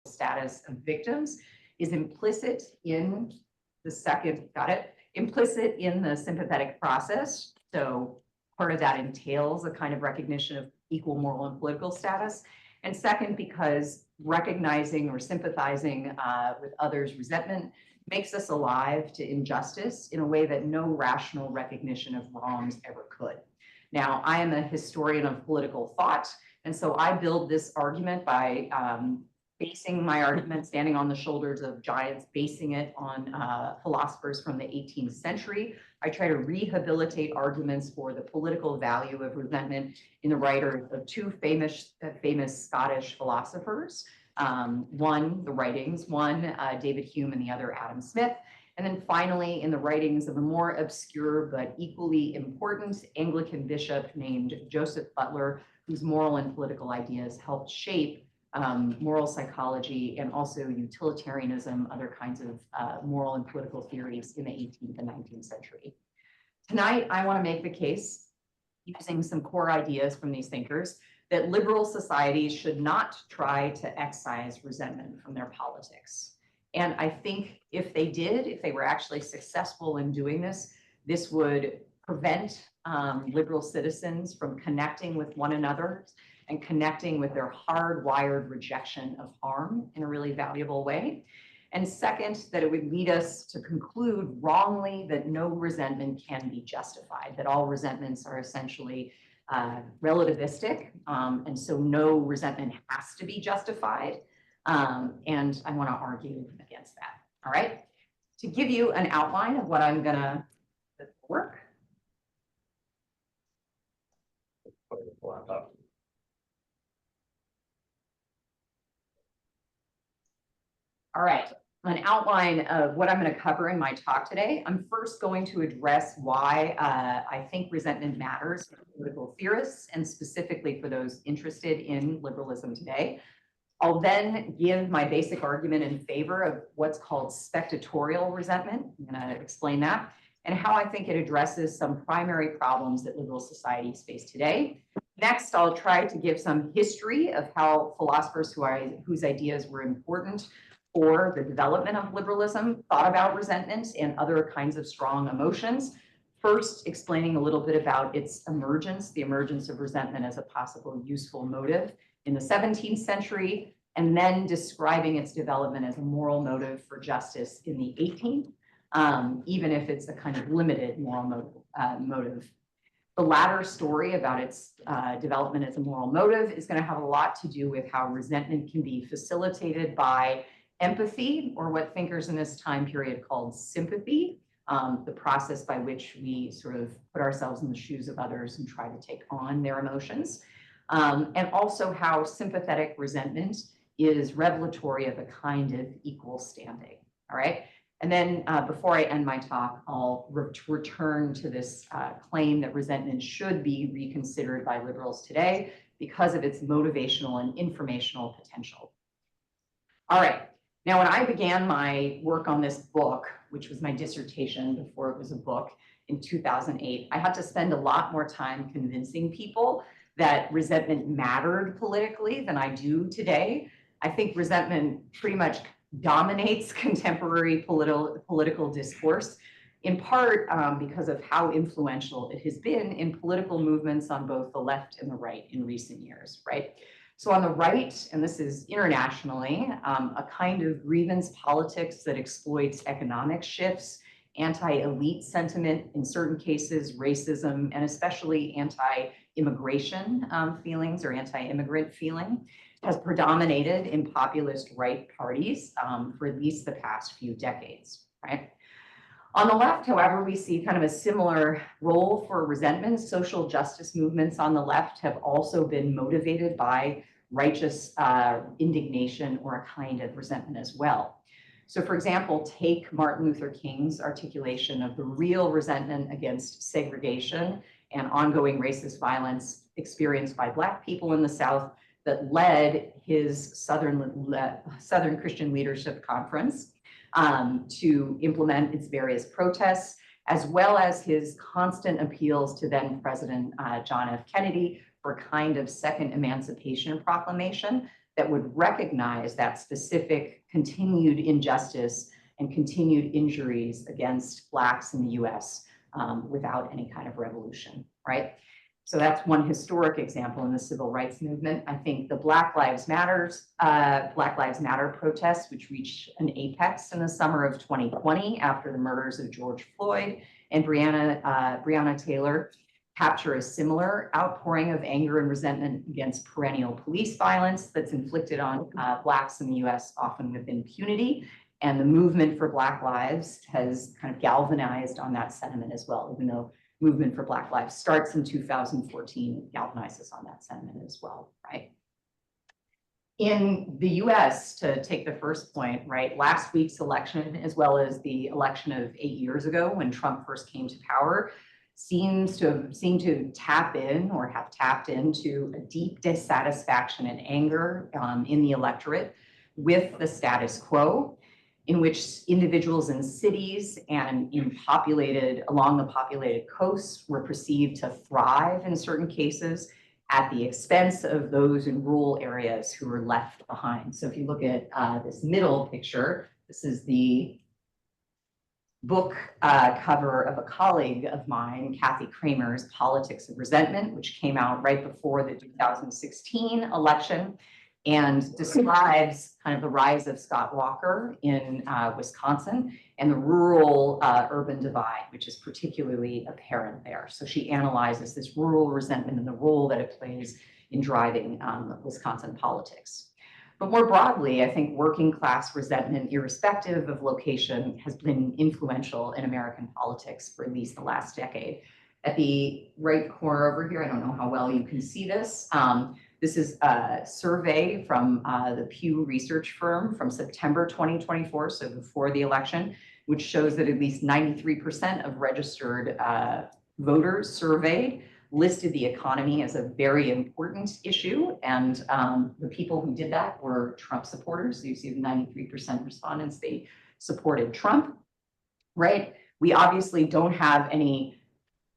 status of victims is implicit in the second, implicit in the sympathetic process. So part of that entails a kind of recognition of equal moral and political status. And second, because recognizing or sympathizing with others' resentment makes us alive to injustice in a way that no rational recognition of wrongs ever could. Now, I am a historian of political thought, and so I build this argument by basing my argument, standing on the shoulders of giants, basing it on philosophers from the 18th century. I try to rehabilitate arguments for the political value of resentment in the writers of two famous Scottish philosophers. One, the writings, one, David Hume, and the other, Adam Smith. And then finally, in the writings of a more obscure but equally important Anglican bishop named Joseph Butler, whose moral and political ideas helped shape moral psychology and also utilitarianism, other kinds of moral and political theories in the 18th and 19th century. Tonight, I want to make the case, using some core ideas from these thinkers, that liberal societies should not try to excise resentment from their politics. And I think if they did, if they were actually successful in doing this, this would prevent liberal citizens from connecting with one another and connecting with their hardwired rejection of harm in a really valuable way. And second, that it would lead us to conclude wrongly that no resentment can be justified, that all resentments are essentially relativistic, and so no resentment has to be justified. And I want to argue against that. All right. To give you an outline of what I'm going to work. All right, an outline of what I'm going to cover in my talk today. I'm first going to address why I think resentment matters for political theorists and specifically for those interested in liberalism today. I'll then give my basic argument in favor of what's called spectatorial resentment. I'm going to explain that and how I think it addresses some primary problems that liberal societies face today. Next, I'll try to give some history of how philosophers whose ideas were important for the development of liberalism thought about resentment and other kinds of strong emotions. First, explaining a little bit about its emergence, the emergence of resentment as a possible useful motive in the 17th century, and then describing its development as a moral motive for justice in the 18th, even if it's a kind of limited moral motive. The latter story about its development as a moral motive is going to have a lot to do with how resentment can be facilitated by empathy, or what thinkers in this time period called sympathy, the process by which we sort of put ourselves in the shoes of others and try to take on their emotions. And also how sympathetic resentment is revelatory of a kind of equal standing, all right? And then before I end my talk, I'll return to this claim that resentment should be reconsidered by liberals today because of its motivational and informational potential. All right, now when I began my work on this book, which was my dissertation before it was a book in 2008, I had to spend a lot more time convincing people that resentment mattered politically than I do today. I think resentment pretty much dominates contemporary political discourse, in part because of how influential it has been in political movements on both the left and the right in recent years, right? So on the right, and this is internationally, a kind of grievance politics that exploits economic shifts, anti-elite sentiment, in certain cases, racism, and especially anti-immigration feelings or anti-immigrant feeling, has predominated in populist right parties for at least the past few decades, right? On the left, however, we see kind of a similar role for resentment. Social justice movements on the left have also been motivated by righteous indignation or a kind of resentment as well. So for example, take Martin Luther King's articulation of the real resentment against segregation and ongoing racist violence experienced by Black people in the South that led his Southern Christian Leadership Conference to implement its various protests, as well as his constant appeals to then President John F. Kennedy for a kind of second emancipation proclamation that would recognize that specific continued injustice and continued injuries against Blacks in the US without any kind of revolution, right? So that's one historic example in the civil rights movement. I think the Black Lives Matter protests, which reached an apex in the summer of 2020 after the murders of George Floyd and Breonna Taylor, capture a similar outpouring of anger and resentment against perennial police violence that's inflicted on Blacks in the US, often with impunity. And the movement for Black Lives has kind of galvanized on that sentiment as well, even though movement for Black Lives starts in 2014, galvanizes on that sentiment as well, right? In the US, to take the first point, right, last week's election, as well as the election of 8 years ago when Trump first came to power, seemed to tap in or have tapped into a deep dissatisfaction and anger in the electorate with the status quo, in which individuals in cities and along the populated coasts were perceived to thrive in certain cases at the expense of those in rural areas who were left behind. So if you look at this middle picture, this is the book cover of a colleague of mine, Kathy Kramer's Politics of Resentment, which came out right before the 2016 election, and describes kind of the rise of Scott Walker in Wisconsin and the rural urban divide, which is particularly apparent there. So she analyzes this rural resentment and the role that it plays in driving Wisconsin politics. But more broadly, I think working class resentment, irrespective of location, has been influential in American politics for at least the last decade. At the right corner over here, I don't know how well you can see this. This is a survey from the Pew Research firm from September 2024, so before the election, which shows that at least 93% of registered voters surveyed listed the economy as a very important issue. And the people who did that were Trump supporters. So you see the 93% respondents, they supported Trump, right? We obviously don't have any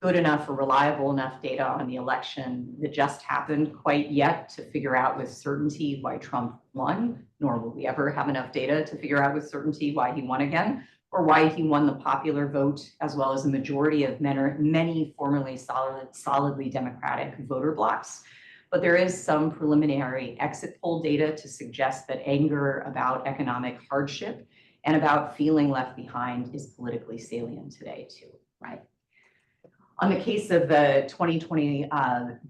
good enough or reliable enough data on the election that just happened quite yet to figure out with certainty why Trump won, nor will we ever have enough data to figure out with certainty why he won again, or why he won the popular vote, as well as a majority of many formerly solidly Democratic voter blocs. But there is some preliminary exit poll data to suggest that anger about economic hardship and about feeling left behind is politically salient today too, right? On the case of the 2020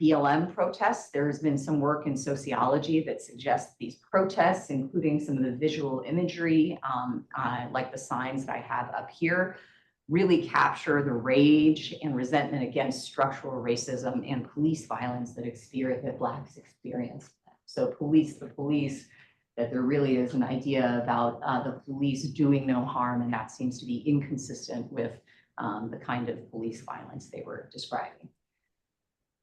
BLM protests, there has been some work in sociology that suggests these protests, including some of the visual imagery, like the signs that I have up here, really capture the rage and resentment against structural racism and police violence that Blacks experience. So the police, that there really is an idea about the police doing no harm, and that seems to be inconsistent with the kind of police violence they were describing.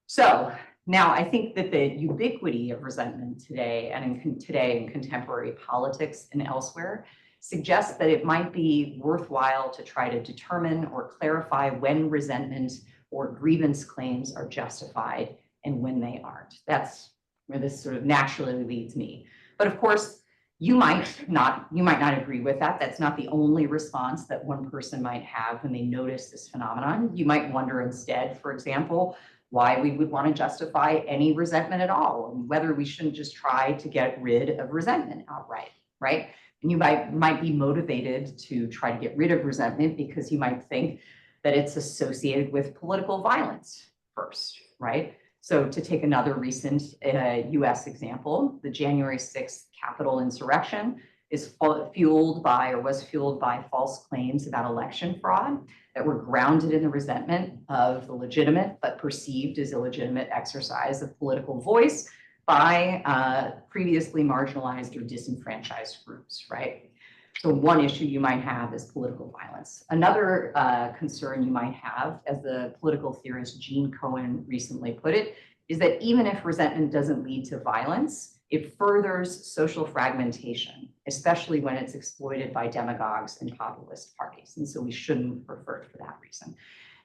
So now I think that the ubiquity of resentment today and in contemporary politics and elsewhere suggests that it might be worthwhile to try to determine or clarify when resentment or grievance claims are justified and when they aren't. That's where this sort of naturally leads me. But of course, you might not agree with that. That's not the only response that one person might have when they notice this phenomenon. You might wonder instead, for example, why we would want to justify any resentment at all, and whether we shouldn't just try to get rid of resentment outright, right? And you might be motivated to try to get rid of resentment because you might think that it's associated with political violence first, right? So to take another recent US example, the January 6th Capitol insurrection was fueled by false claims about election fraud that were grounded in the resentment of the legitimate but perceived as illegitimate exercise of political voice by previously marginalized or disenfranchised groups, right? So one issue you might have is political violence. Another concern you might have, as the political theorist Gene Cohen recently put it, is that even if resentment doesn't lead to violence, it furthers social fragmentation, especially when it's exploited by demagogues and populist parties. And so we shouldn't prefer it for that reason.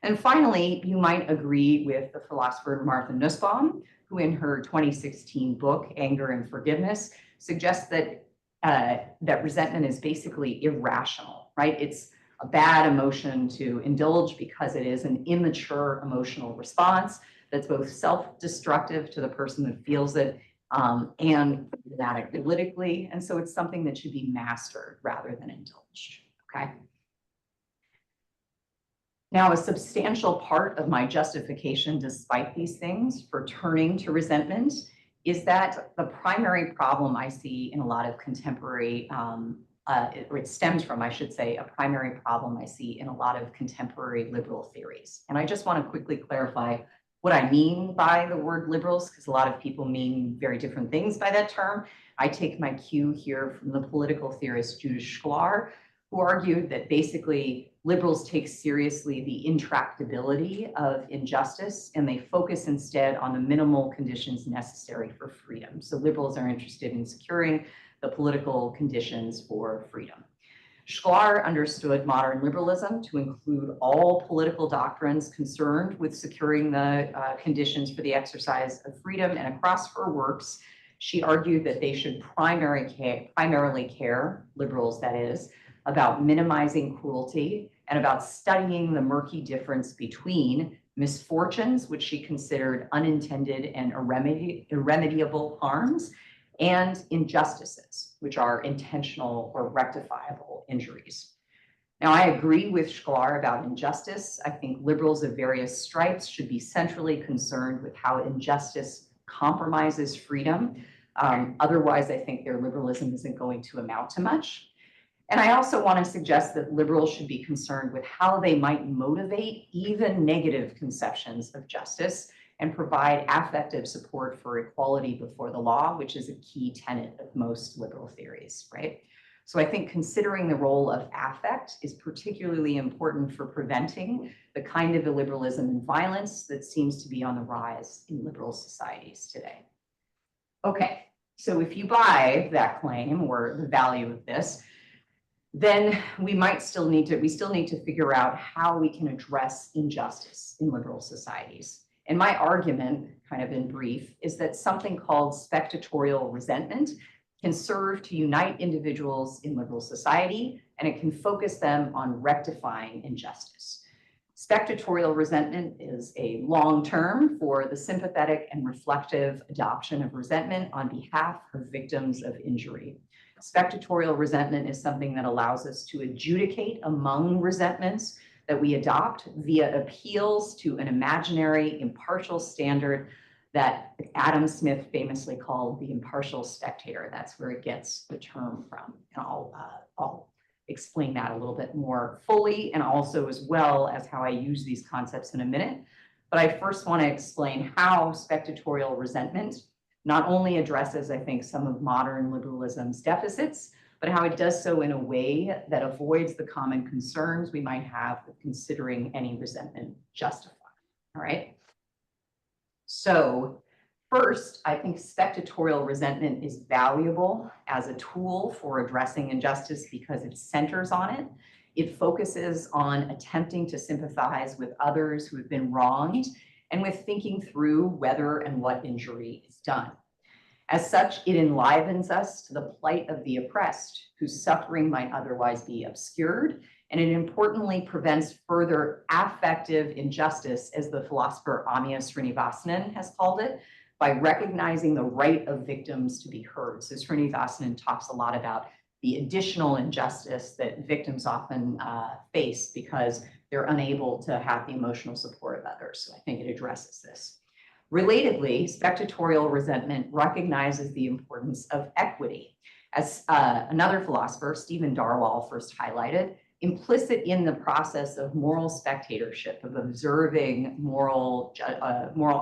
And finally, you might agree with the philosopher Martha Nussbaum, who in her 2016 book, Anger and Forgiveness, suggests that that resentment is basically irrational, right? It's a bad emotion to indulge because it is an immature emotional response that's both self-destructive to the person that feels it and problematic politically. And so it's something that should be mastered rather than indulged, okay? Now, a substantial part of my justification, despite these things, for turning to resentment is that the primary problem I see in a lot of contemporary, or it stems from, I should say, a primary problem I see in a lot of contemporary liberal theories. And I just want to quickly clarify what I mean by the word liberals, because a lot of people mean very different things by that term. I take my cue here from the political theorist Judith Schwarze, who argued that basically liberals take seriously the intractability of injustice and they focus instead on the minimal conditions necessary for freedom. So liberals are interested in securing the political conditions for freedom. Schwarze understood modern liberalism to include all political doctrines concerned with securing the conditions for the exercise of freedom, and across her works, she argued that they should primarily care, liberals that is, about minimizing cruelty and about studying the murky difference between misfortunes, which she considered unintended and irremediable harms, and injustices, which are intentional or rectifiable injuries. Now, I agree with Schwarze about injustice. I think liberals of various stripes should be centrally concerned with how injustice compromises freedom. Otherwise, I think their liberalism isn't going to amount to much. And I also want to suggest that liberals should be concerned with how they might motivate even negative conceptions of justice and provide affective support for equality before the law, which is a key tenet of most liberal theories, right? So I think considering the role of affect is particularly important for preventing the kind of illiberalism and violence that seems to be on the rise in liberal societies today. Okay, so if you buy that claim or the value of this, then we still need to figure out how we can address injustice in liberal societies. And my argument, kind of in brief, is that something called spectatorial resentment can serve to unite individuals in liberal society, and it can focus them on rectifying injustice. Spectatorial resentment is a long term for the sympathetic and reflective adoption of resentment on behalf of victims of injury. Spectatorial resentment is something that allows us to adjudicate among resentments that we adopt via appeals to an imaginary, impartial standard that Adam Smith famously called the impartial spectator. That's where it gets the term from. And I'll explain that a little bit more fully, and also as well as how I use these concepts in a minute. But I first want to explain how spectatorial resentment not only addresses, I think, some of modern liberalism's deficits, but how it does so in a way that avoids the common concerns we might have with considering any resentment justified, all right? So first, I think spectatorial resentment is valuable as a tool for addressing injustice because it centers on it. It focuses on attempting to sympathize with others who have been wronged and with thinking through whether and what injury is done. As such, it enlivens us to the plight of the oppressed, whose suffering might otherwise be obscured, and it importantly prevents further affective injustice, as the philosopher Amya Srinivasanan has called it, by recognizing the right of victims to be heard. So Srinivasanan talks a lot about the additional injustice that victims often face because they're unable to have the emotional support of others. So I think it addresses this. Relatedly, spectatorial resentment recognizes the importance of equity. As another philosopher, Stephen Darwall, first highlighted, implicit in the process of moral spectatorship, of observing moral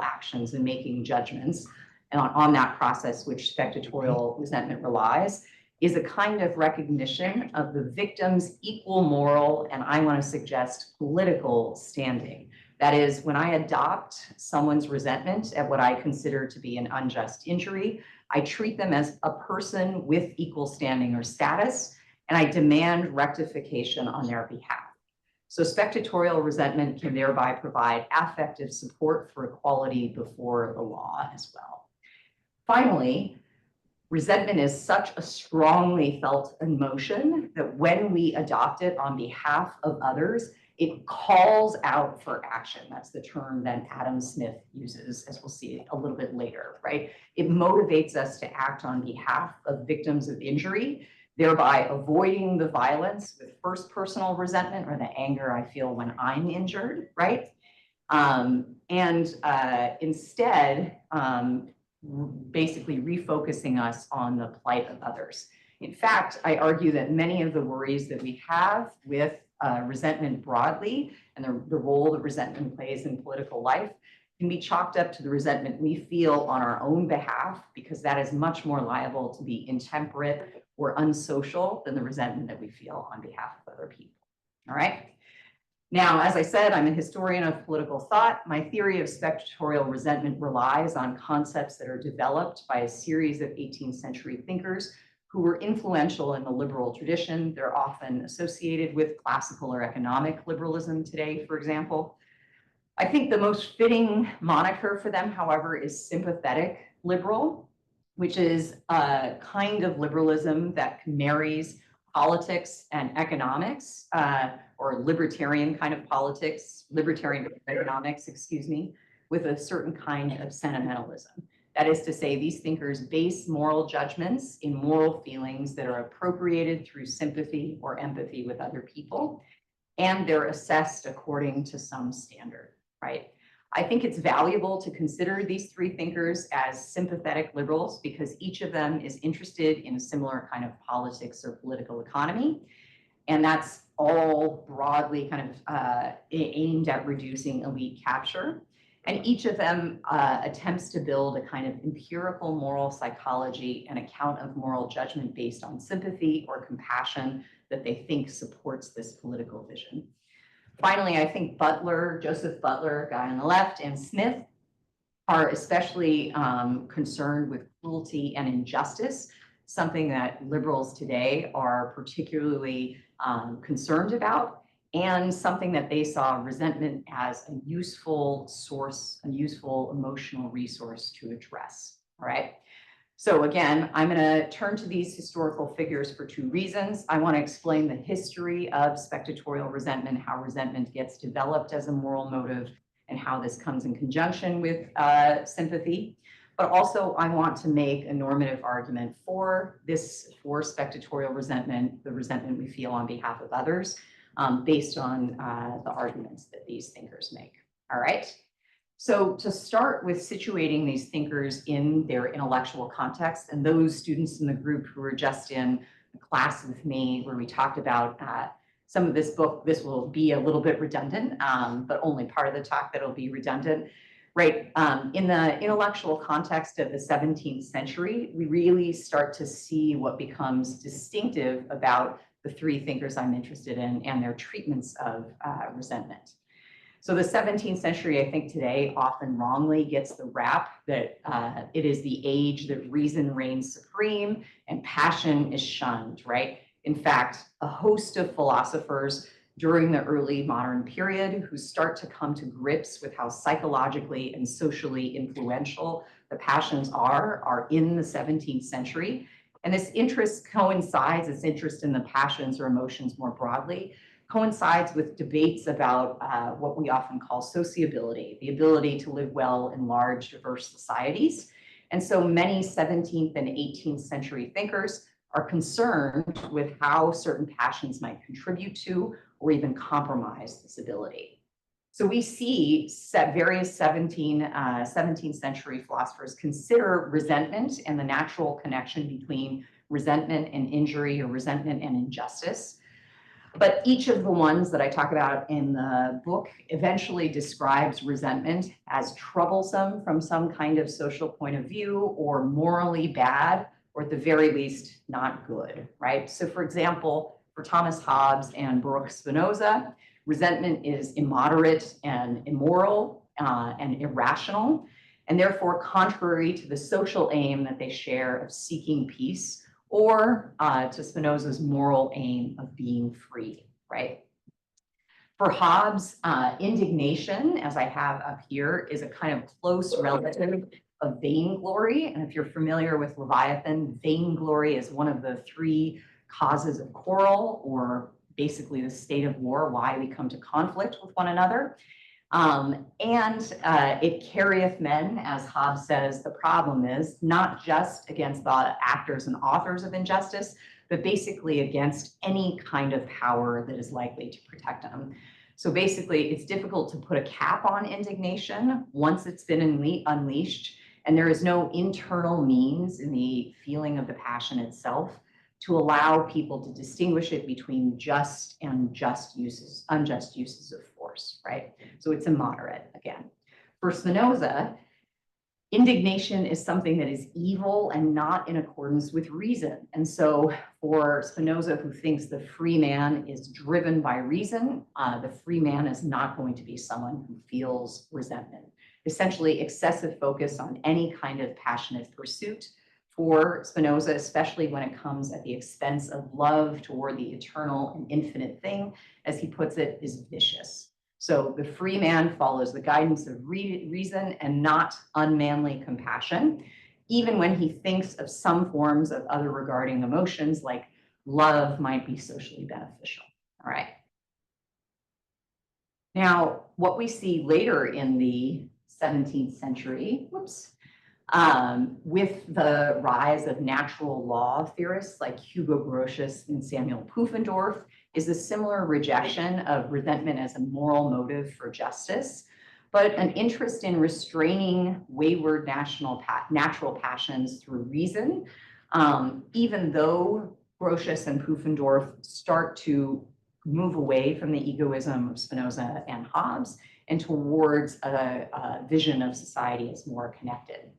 actions and making judgments, and on that process which spectatorial resentment relies, is a kind of recognition of the victim's equal moral, and I want to suggest political standing. That is, when I adopt someone's resentment at what I consider to be an unjust injury, I treat them as a person with equal standing or status, and I demand rectification on their behalf. So spectatorial resentment can thereby provide affective support for equality before the law as well. Finally, Resentment is such a strongly felt emotion that when we adopt it on behalf of others, it calls out for action. That's the term that Adam Smith uses, as we'll see a little bit later, right? It motivates us to act on behalf of victims of injury, thereby avoiding the violence with first personal resentment or the anger I feel when I'm injured, right? Instead, basically refocusing us on the plight of others. In fact, I argue that many of the worries that we have with resentment broadly and the role that resentment plays in political life can be chalked up to the resentment we feel on our own behalf, because that is much more liable to be intemperate or unsocial than the resentment that we feel on behalf of other people. All right. Now, as I said, I'm a historian of political thought. My theory of spectatorial resentment relies on concepts that are developed by a series of 18th century thinkers who were influential in the liberal tradition. They're often associated with classical or economic liberalism today, for example. I think the most fitting moniker for them, however, is sympathetic liberal, which is a kind of liberalism that marries politics and economics, or libertarian kind of politics, libertarian economics, excuse me, with a certain kind of sentimentalism. That is to say, these thinkers base moral judgments in moral feelings that are appropriated through sympathy or empathy with other people, and they're assessed according to some standard, right? I think it's valuable to consider these three thinkers as sympathetic liberals because each of them is interested in a similar kind of politics or political economy. And that's all broadly kind of aimed at reducing elite capture. And each of them attempts to build a kind of empirical moral psychology, an account of moral judgment based on sympathy or compassion that they think supports this political vision. Finally, I think Butler, Joseph Butler, guy on the left, and Smith are especially concerned with cruelty and injustice, something that liberals today are particularly concerned about, and something that they saw resentment as a useful source, a useful emotional resource to address, all right? So again, I'm going to turn to these historical figures for two reasons. I want to explain the history of spectatorial resentment, how resentment gets developed as a moral motive, and how this comes in conjunction with sympathy. But also, I want to make a normative argument for spectatorial resentment, the resentment we feel on behalf of others, based on the arguments that these thinkers make. All right. So to start with situating these thinkers in their intellectual context, and those students in the group who were just in a class with me where we talked about some of this book, this will be a little bit redundant, but only part of the talk that'll be redundant, right? In the intellectual context of the 17th century, we really start to see what becomes distinctive about the three thinkers I'm interested in and their treatments of resentment. So the 17th century, I think today, often wrongly gets the rap that it is the age that reason reigns supreme and passion is shunned, right? In fact, a host of philosophers during the early modern period who start to come to grips with how psychologically and socially influential the passions are in the 17th century. And this interest coincides, this interest in the passions or emotions more broadly, coincides with debates about what we often call sociability, the ability to live well in large, diverse societies. And so many 17th and 18th century thinkers are concerned with how certain passions might contribute to or even compromise this ability. So we see various 17th century philosophers consider resentment and the natural connection between resentment and injury or resentment and injustice. But each of the ones that I talk about in the book eventually describes resentment as troublesome from some kind of social point of view or morally bad, or at the very least, not good, right? So for example, for Thomas Hobbes and Baruch Spinoza, resentment is immoderate and immoral and irrational, and therefore contrary to the social aim that they share of seeking peace, or to Spinoza's moral aim of being free, right? For Hobbes, indignation, as I have up here, is a kind of close relative of vainglory. And if you're familiar with Leviathan, vainglory is one of the three causes of quarrel, or basically the state of war, why we come to conflict with one another. It carrieth men, as Hobbes says. The problem is not just against the actors and authors of injustice, but basically against any kind of power that is likely to protect them. So basically, it's difficult to put a cap on indignation once it's been unleashed, and there is no internal means in the feeling of the passion itself to allow people to distinguish it between just and unjust uses of force, right? So it's immoderate again. For Spinoza, indignation is something that is evil and not in accordance with reason. And so for Spinoza, who thinks the free man is driven by reason, the free man is not going to be someone who feels resentment. Essentially, excessive focus on any kind of passionate pursuit for Spinoza, especially when it comes at the expense of love toward the eternal and infinite thing, as he puts it, is vicious. So the free man follows the guidance of reason and not unmanly compassion, even when he thinks of some forms of other regarding emotions like love might be socially beneficial. All right. Now, what we see later in the 17th century, with the rise of natural law theorists like Hugo Grotius and Samuel Pufendorf, is a similar rejection of resentment as a moral motive for justice, but an interest in restraining wayward natural passions through reason, even though Grotius and Pufendorf start to move away from the egoism of Spinoza and Hobbes and towards a vision of society as more connected.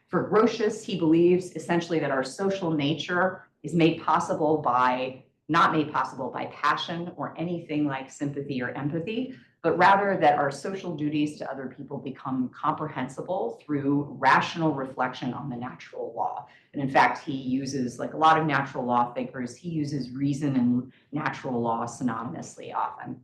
For Grotius, he believes essentially that our social nature is not made possible by passion or anything like sympathy or empathy, but rather that our social duties to other people become comprehensible through rational reflection on the natural law. And in fact, he uses, like a lot of natural law thinkers, he uses reason and natural law synonymously often.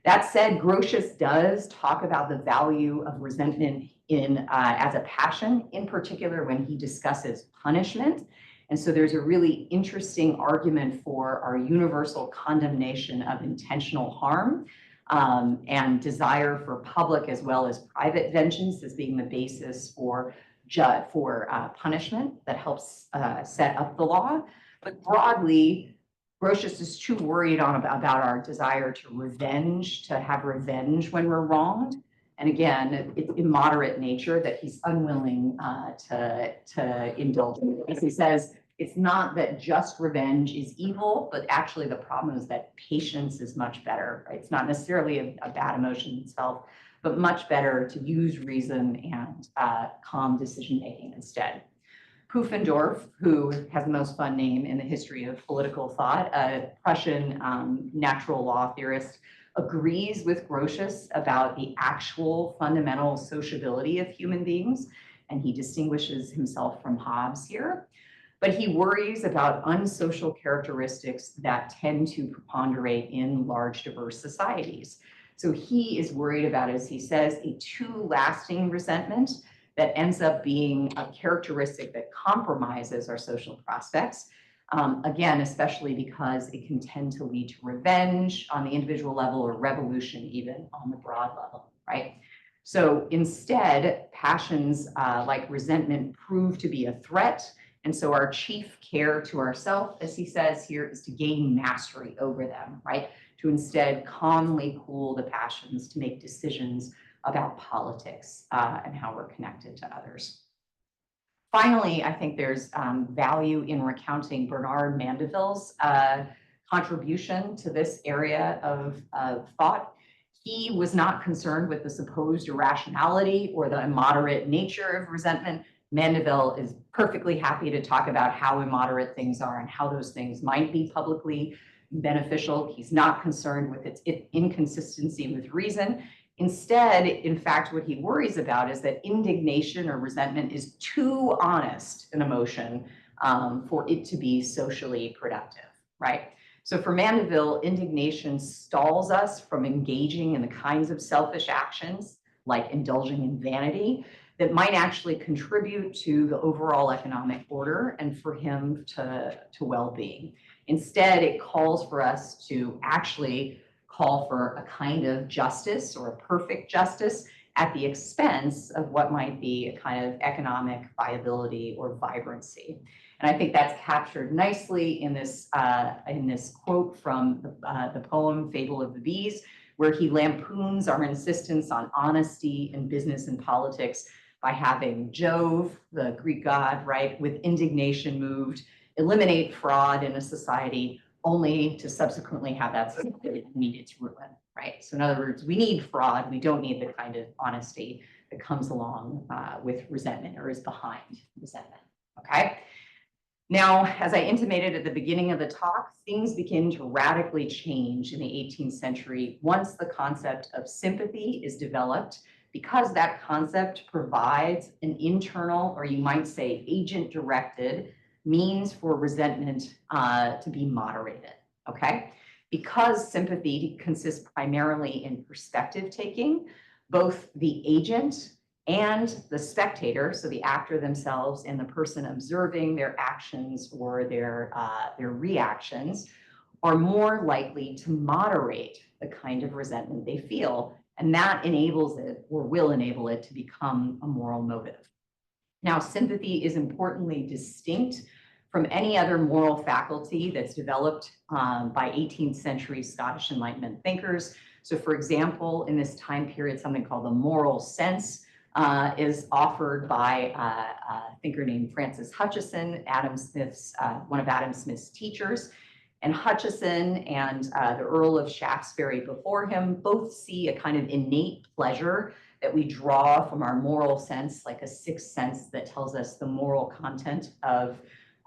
That said, Grotius does talk about the value of resentment as a passion, in particular when he discusses punishment. And so there's a really interesting argument for our universal condemnation of intentional harm and desire for public as well as private vengeance as being the basis for punishment that helps set up the law. But broadly, Grotius is too worried about our desire to have revenge when we're wronged. And again, it's immoderate nature that he's unwilling to indulge in. As he says, it's not that just revenge is evil, but actually the problem is that patience is much better, right? It's not necessarily a bad emotion itself, but much better to use reason and calm decision-making instead. Pufendorf, who has the most fun name in the history of political thought, a Prussian natural law theorist, agrees with Grotius about the actual fundamental sociability of human beings, and he distinguishes himself from Hobbes here. But he worries about unsocial characteristics that tend to preponderate in large, diverse societies. So he is worried about, as he says, a too lasting resentment that ends up being a characteristic that compromises our social prospects. Again, especially because it can tend to lead to revenge on the individual level or revolution even on the broad level, right? So instead, passions like resentment prove to be a threat. And so our chief care to ourselves, as he says here, is to gain mastery over them, right? To instead calmly cool the passions to make decisions about politics and how we're connected to others. Finally, I think there's value in recounting Bernard Mandeville's contribution to this area of thought. He was not concerned with the supposed irrationality or the immoderate nature of resentment. Mandeville is perfectly happy to talk about how immoderate things are and how those things might be publicly beneficial. He's not concerned with its inconsistency with reason. Instead, in fact, what he worries about is that indignation or resentment is too honest an emotion for it to be socially productive, right? So for Mandeville, indignation stalls us from engaging in the kinds of selfish actions like indulging in vanity that might actually contribute to the overall economic order and for him to well-being. Instead, it calls for us to actually call for a kind of justice or a perfect justice at the expense of what might be a kind of economic viability or vibrancy. And I think that's captured nicely in this quote from the poem Fable of the Bees, where he lampoons our insistence on honesty in business and politics by having Jove, the Greek god, right, with indignation moved, eliminate fraud in a society, only to subsequently have that society meet its ruin, right? So in other words, we need fraud. We don't need the kind of honesty that comes along with resentment or is behind resentment, okay? Now, as I intimated at the beginning of the talk, things begin to radically change in the 18th century once the concept of sympathy is developed, because that concept provides an internal, or you might say agent-directed, means for resentment to be moderated, okay? Because sympathy consists primarily in perspective taking, both the agent and the spectator, so the actor themselves and the person observing their actions or their reactions, are more likely to moderate the kind of resentment they feel, and that enables it, or will enable it, to become a moral motive. Now, sympathy is importantly distinct from any other moral faculty that's developed by 18th century Scottish Enlightenment thinkers. So for example, in this time period, something called the moral sense is offered by a thinker named Francis Hutcheson, one of Adam Smith's teachers. And Hutcheson and the Earl of Shaftesbury before him both see a kind of innate pleasure that we draw from our moral sense, like a sixth sense that tells us the moral content of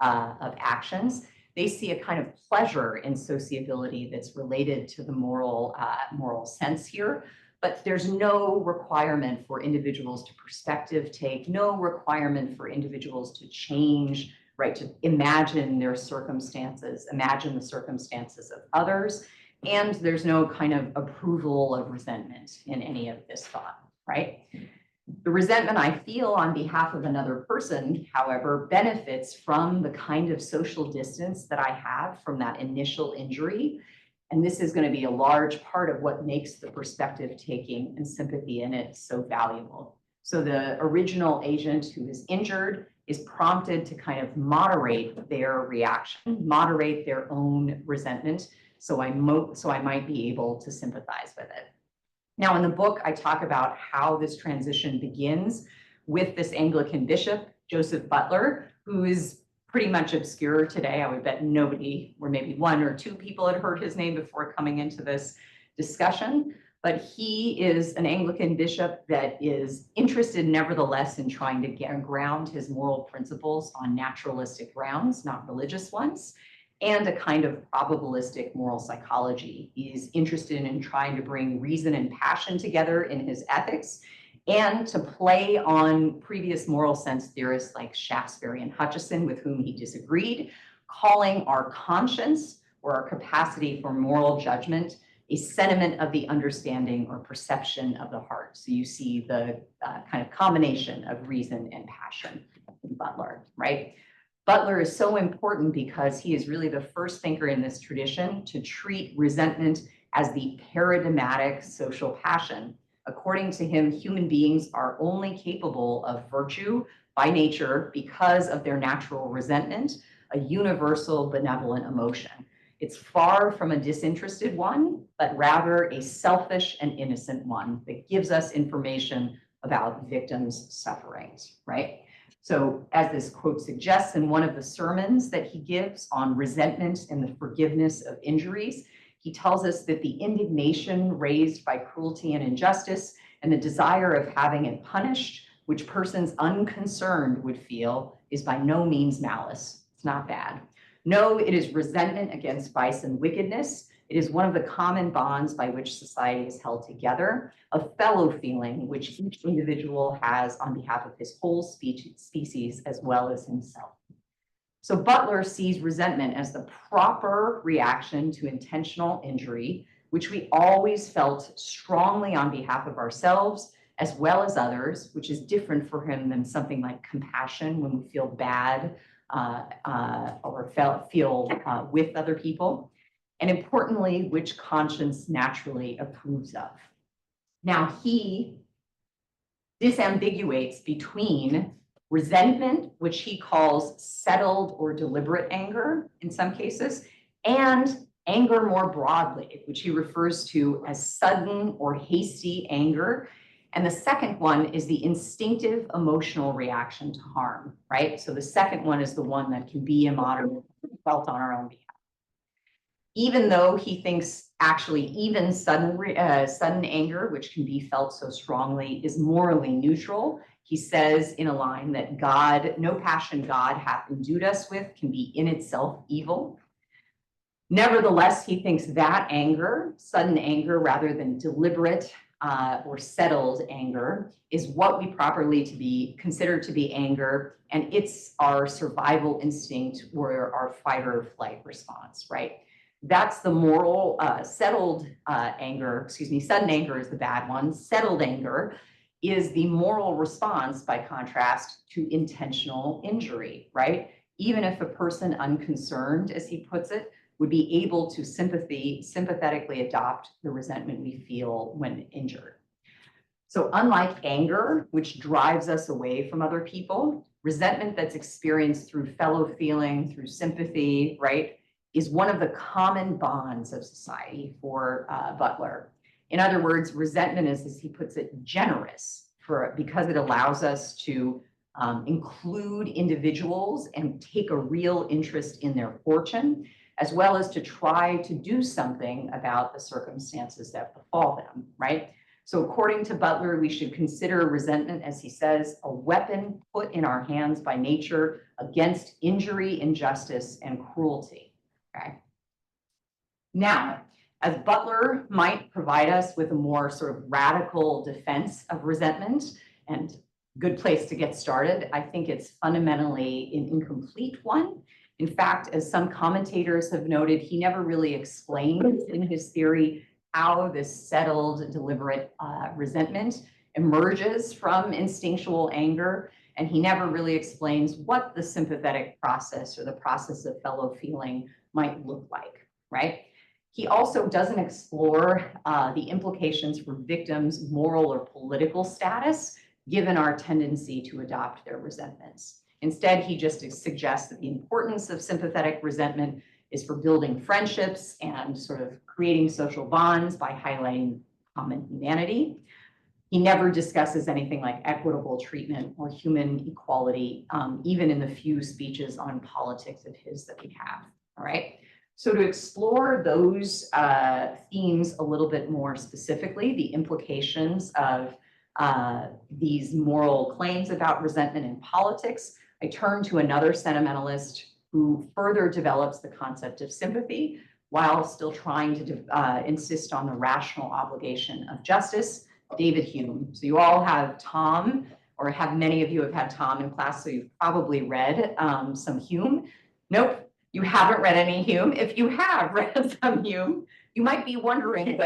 actions. They see a kind of pleasure in sociability that's related to the moral sense here, but there's no requirement for individuals to perspective take, no requirement for individuals to change, right, to imagine their circumstances, imagine the circumstances of others, and there's no kind of approval of resentment in any of this thought, right? The resentment I feel on behalf of another person, however, benefits from the kind of social distance that I have from that initial injury. And this is going to be a large part of what makes the perspective taking and sympathy in it so valuable. So the original agent who is injured is prompted to kind of moderate their reaction, moderate their own resentment, so I might be able to sympathize with it. Now, in the book, I talk about how this transition begins with this Anglican bishop, Joseph Butler, who is pretty much obscure today. I would bet nobody, or maybe one or two people, had heard his name before coming into this discussion. But he is an Anglican bishop that is interested nevertheless in trying to ground his moral principles on naturalistic grounds, not religious ones, and a kind of probabilistic moral psychology. He's interested in trying to bring reason and passion together in his ethics, and to play on previous moral sense theorists like Shaftesbury and Hutcheson, with whom he disagreed, calling our conscience, or our capacity for moral judgment, a sentiment of the understanding or perception of the heart. So you see the kind of combination of reason and passion in Butler, right? Butler is so important because he is really the first thinker in this tradition to treat resentment as the paradigmatic social passion. According to him, human beings are only capable of virtue by nature because of their natural resentment, a universal benevolent emotion. It's far from a disinterested one, but rather a selfish and innocent one that gives us information about victims' sufferings, right? So as this quote suggests, in one of the sermons that he gives on resentment and the forgiveness of injuries, he tells us that the indignation raised by cruelty and injustice and the desire of having it punished, which persons unconcerned would feel, is by no means malice. It's not bad. No, it is resentment against vice and wickedness. It is one of the common bonds by which society is held together, a fellow feeling which each individual has on behalf of his whole species as well as himself. So Butler sees resentment as the proper reaction to intentional injury, which we always felt strongly on behalf of ourselves as well as others, which is different for him than something like compassion when we feel bad or feel with other people. And importantly, which conscience naturally approves of. Now, he disambiguates between resentment, which he calls settled or deliberate anger in some cases, and anger more broadly, which he refers to as sudden or hasty anger. And the second one is the instinctive emotional reaction to harm, right? So the second one is the one that can be immoderate, felt on our own behalf. Even though he thinks actually even sudden anger, which can be felt so strongly, is morally neutral, he says in a line that no passion God hath endued us with can be in itself evil. Nevertheless, he thinks that anger, sudden anger rather than deliberate or settled anger, is what we properly consider to be anger, and it's our survival instinct or our fight or flight response, right? That's the moral sudden anger is the bad one. Settled anger is the moral response, by contrast, to intentional injury, right? Even if a person unconcerned, as he puts it, would be able to sympathetically adopt the resentment we feel when injured. So unlike anger, which drives us away from other people, resentment that's experienced through fellow feeling, through sympathy, right, is one of the common bonds of society for Butler. In other words, resentment is, as he puts it, generous because it allows us to include individuals and take a real interest in their fortune, as well as to try to do something about the circumstances that befall them, right? So according to Butler, we should consider resentment, as he says, a weapon put in our hands by nature against injury, injustice, and cruelty, okay? Now, as Butler might provide us with a more sort of radical defense of resentment, and good place to get started, I think it's fundamentally an incomplete one. In fact, as some commentators have noted, he never really explains in his theory how this settled, deliberate resentment emerges from instinctual anger, and he never really explains what the sympathetic process or the process of fellow feeling might look like, right? He also doesn't explore the implications for victims' moral or political status, given our tendency to adopt their resentments. Instead, he just suggests that the importance of sympathetic resentment is for building friendships and sort of creating social bonds by highlighting common humanity. He never discusses anything like equitable treatment or human equality, even in the few speeches on politics of his that we have, all right? So to explore those themes a little bit more specifically, the implications of these moral claims about resentment in politics, I turn to another sentimentalist who further develops the concept of sympathy while still trying to insist on the rational obligation of justice, David Hume. So you all have Tom, or many of you have had Tom in class, so you've probably read some Hume. Nope, you haven't read any Hume. If you have read some Hume, you might be wondering,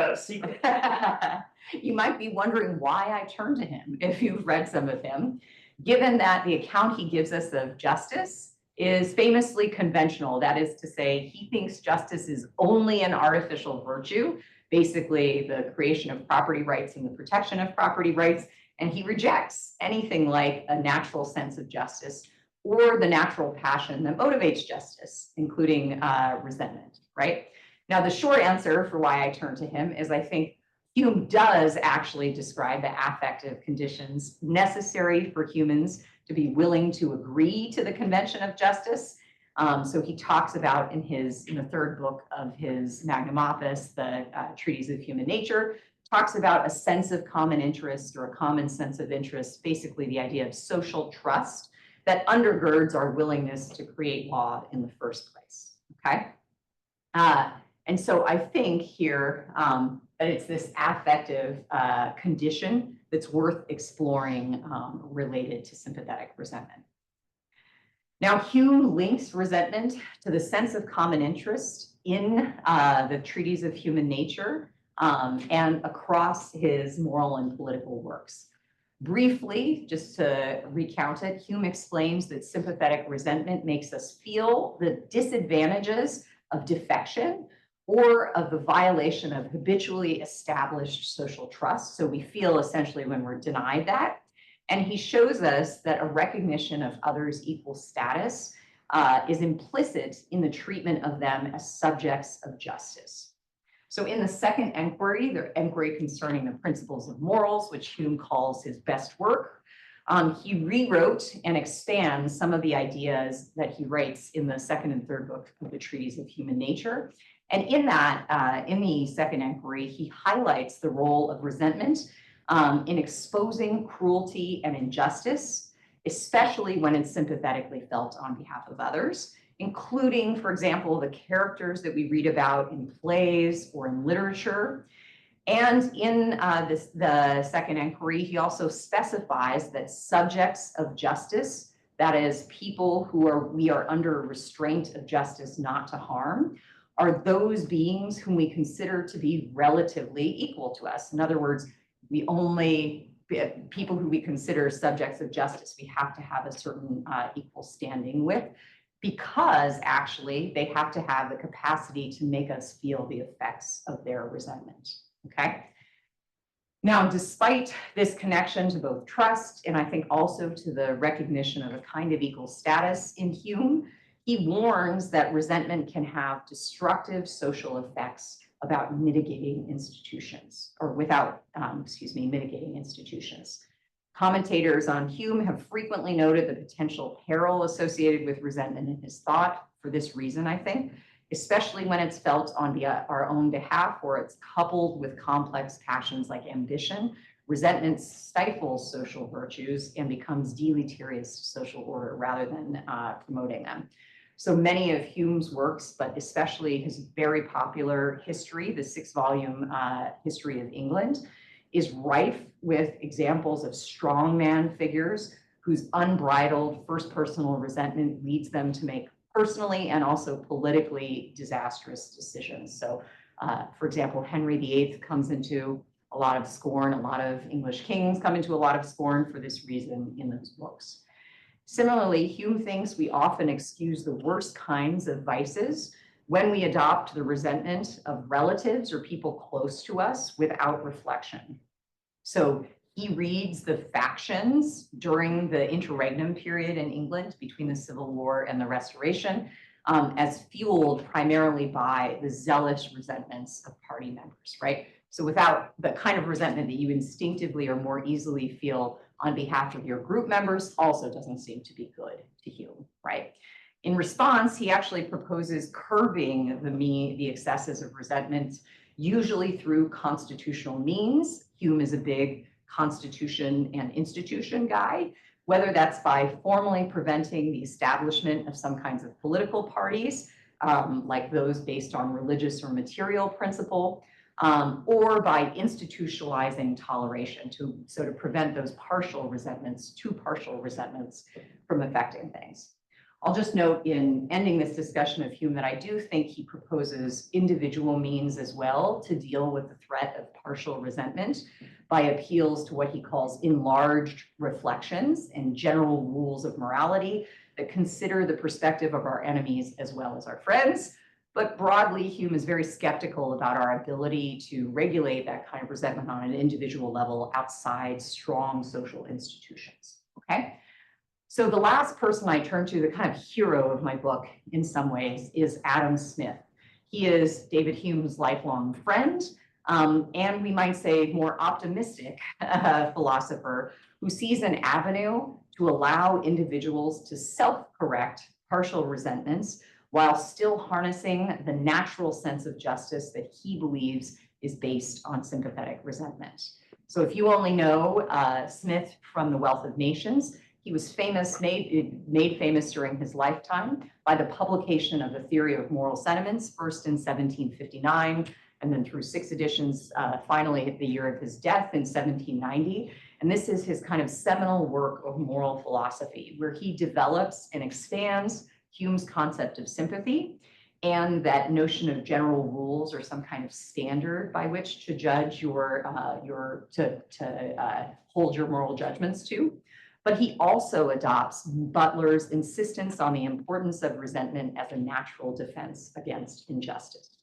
you might be wondering why I turn to him if you've read some of him, given that the account he gives us of justice is famously conventional. That is to say, he thinks justice is only an artificial virtue, basically the creation of property rights and the protection of property rights, and he rejects anything like a natural sense of justice or the natural passion that motivates justice, including resentment, right? Now, the short answer for why I turn to him is I think Hume does actually describe the affective conditions necessary for humans to be willing to agree to the convention of justice. So he talks about in the third book of his magnum opus, the Treatise of Human Nature, talks about a sense of common interest or a common sense of interest, basically the idea of social trust that undergirds our willingness to create law in the first place, okay? And so I think here that it's this affective condition that's worth exploring related to sympathetic resentment. Now, Hume links resentment to the sense of common interest in the Treatise of Human Nature and across his moral and political works. Briefly, just to recount it, Hume explains that sympathetic resentment makes us feel the disadvantages of defection or of the violation of habitually established social trust. So we feel essentially when we're denied that. And he shows us that a recognition of others' equal status is implicit in the treatment of them as subjects of justice. So in the second inquiry, the inquiry concerning the principles of morals, which Hume calls his best work, he rewrote and expands some of the ideas that he writes in the second and third book of the Treatise of Human Nature. And in that, in the second inquiry, he highlights the role of resentment in exposing cruelty and injustice, especially when it's sympathetically felt on behalf of others, including, for example, the characters that we read about in plays or in literature. And in the second inquiry, he also specifies that subjects of justice, that is, people we are under restraint of justice not to harm, are those beings whom we consider to be relatively equal to us. In other words, people who we consider subjects of justice, we have to have a certain equal standing with, because actually they have to have the capacity to make us feel the effects of their resentment, okay? Now, despite this connection to both trust and I think also to the recognition of a kind of equal status in Hume, he warns that resentment can have destructive social effects about mitigating institutions, or without, mitigating institutions. Commentators on Hume have frequently noted the potential peril associated with resentment in his thought for this reason, I think, especially when it's felt on our own behalf or it's coupled with complex passions like ambition. Resentment stifles social virtues and becomes deleterious to social order rather than promoting them. So many of Hume's works, but especially his very popular history, the 6-volume History of England, is rife with examples of strongman figures whose unbridled first personal resentment leads them to make personally and also politically disastrous decisions. So, for example, Henry VIII comes into a lot of scorn, a lot of English kings come into a lot of scorn for this reason in those books. Similarly, Hume thinks we often excuse the worst kinds of vices when we adopt the resentment of relatives or people close to us without reflection. So he reads the factions during the interregnum period in England between the Civil War and the Restoration as fueled primarily by the zealous resentments of party members, right? So without the kind of resentment that you instinctively or more easily feel on behalf of your group members also doesn't seem to be good to Hume, right? In response, he actually proposes curbing the excesses of resentment, usually through constitutional means. Hume is a big constitution and institution guy, whether that's by formally preventing the establishment of some kinds of political parties, like those based on religious or material principle, or by institutionalizing toleration to prevent those partial resentments from affecting things. I'll just note in ending this discussion of Hume that I do think he proposes individual means as well to deal with the threat of partial resentment by appeals to what he calls enlarged reflections and general rules of morality that consider the perspective of our enemies as well as our friends. But broadly, Hume is very skeptical about our ability to regulate that kind of resentment on an individual level outside strong social institutions, okay? So the last person I turn to, the kind of hero of my book in some ways, is Adam Smith. He is David Hume's lifelong friend, and we might say more optimistic philosopher who sees an avenue to allow individuals to self-correct partial resentments while still harnessing the natural sense of justice that he believes is based on sympathetic resentment. So if you only know Smith from The Wealth of Nations, he was made famous during his lifetime by the publication of the Theory of Moral Sentiments, first in 1759, and then through 6 editions, finally at the year of his death in 1790. And this is his kind of seminal work of moral philosophy, where he develops and expands Hume's concept of sympathy and that notion of general rules or some kind of standard by which to judge hold your moral judgments to. But he also adopts Butler's insistence on the importance of resentment as a natural defense against injustice.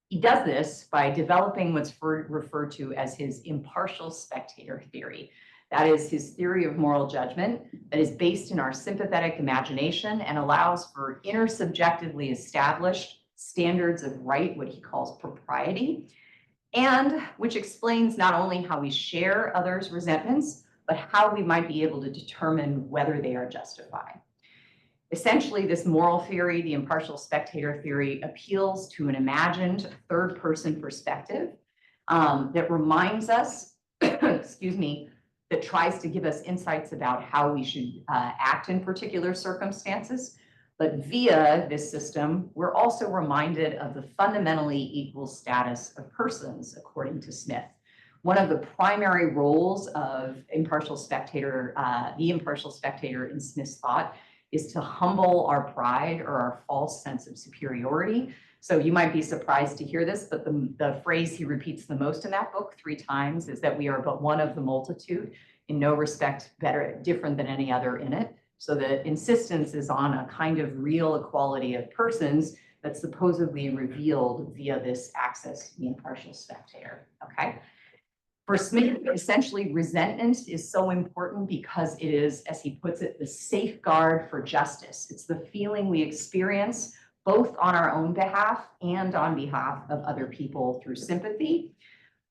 He does this by developing what's referred to as his impartial spectator theory. That is his theory of moral judgment that is based in our sympathetic imagination and allows for intersubjectively established standards of right, what he calls propriety, and which explains not only how we share others' resentments, but how we might be able to determine whether they are justified. Essentially, this moral theory, the impartial spectator theory, appeals to an imagined third-person perspective that reminds us, excuse me, that tries to give us insights about how we should act in particular circumstances. But via this system, we're also reminded of the fundamentally equal status of persons, according to Smith. One of the primary roles of the impartial spectator in Smith's thought is to humble our pride or our false sense of superiority. So you might be surprised to hear this, but the phrase he repeats the most in that book 3 times is that we are but one of the multitude, in no respect different than any other in it. So the insistence is on a kind of real equality of persons that's supposedly revealed via this access to the impartial spectator, okay? For Smith, essentially, resentment is so important because it is, as he puts it, the safeguard for justice. It's the feeling we experience both on our own behalf and on behalf of other people through sympathy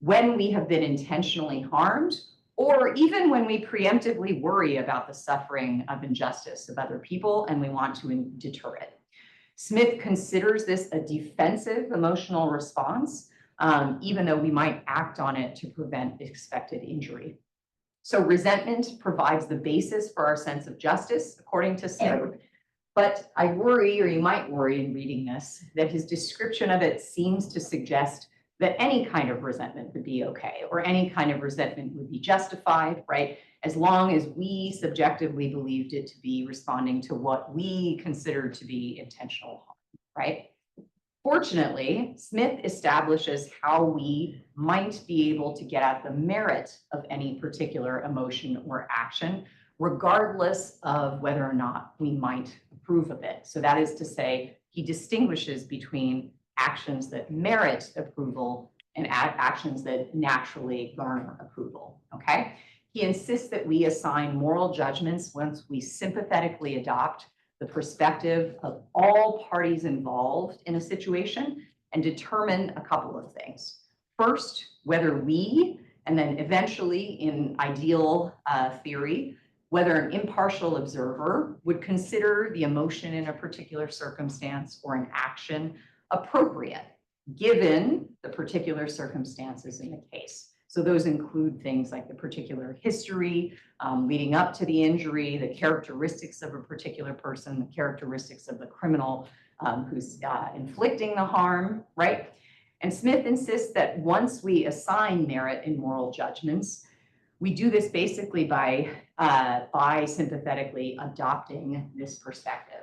when we have been intentionally harmed, or even when we preemptively worry about the suffering of injustice of other people and we want to deter it. Smith considers this a defensive emotional response, even though we might act on it to prevent expected injury. So resentment provides the basis for our sense of justice, according to Smith. But I worry, or you might worry in reading this, that his description of it seems to suggest that any kind of resentment would be okay, or any kind of resentment would be justified, right? As long as we subjectively believed it to be responding to what we considered to be intentional harm, right? Fortunately, Smith establishes how we might be able to get at the merit of any particular emotion or action, regardless of whether or not we might approve of it. So that is to say, he distinguishes between actions that merit approval and actions that naturally garner approval, okay? He insists that we assign moral judgments once we sympathetically adopt the perspective of all parties involved in a situation and determine a couple of things. First, whether we, and then eventually in ideal theory, whether an impartial observer would consider the emotion in a particular circumstance or an action appropriate, given the particular circumstances in the case. So those include things like the particular history leading up to the injury, the characteristics of a particular person, the characteristics of the criminal who's inflicting the harm, right? And Smith insists that once we assign merit in moral judgments, we do this basically by sympathetically adopting this perspective.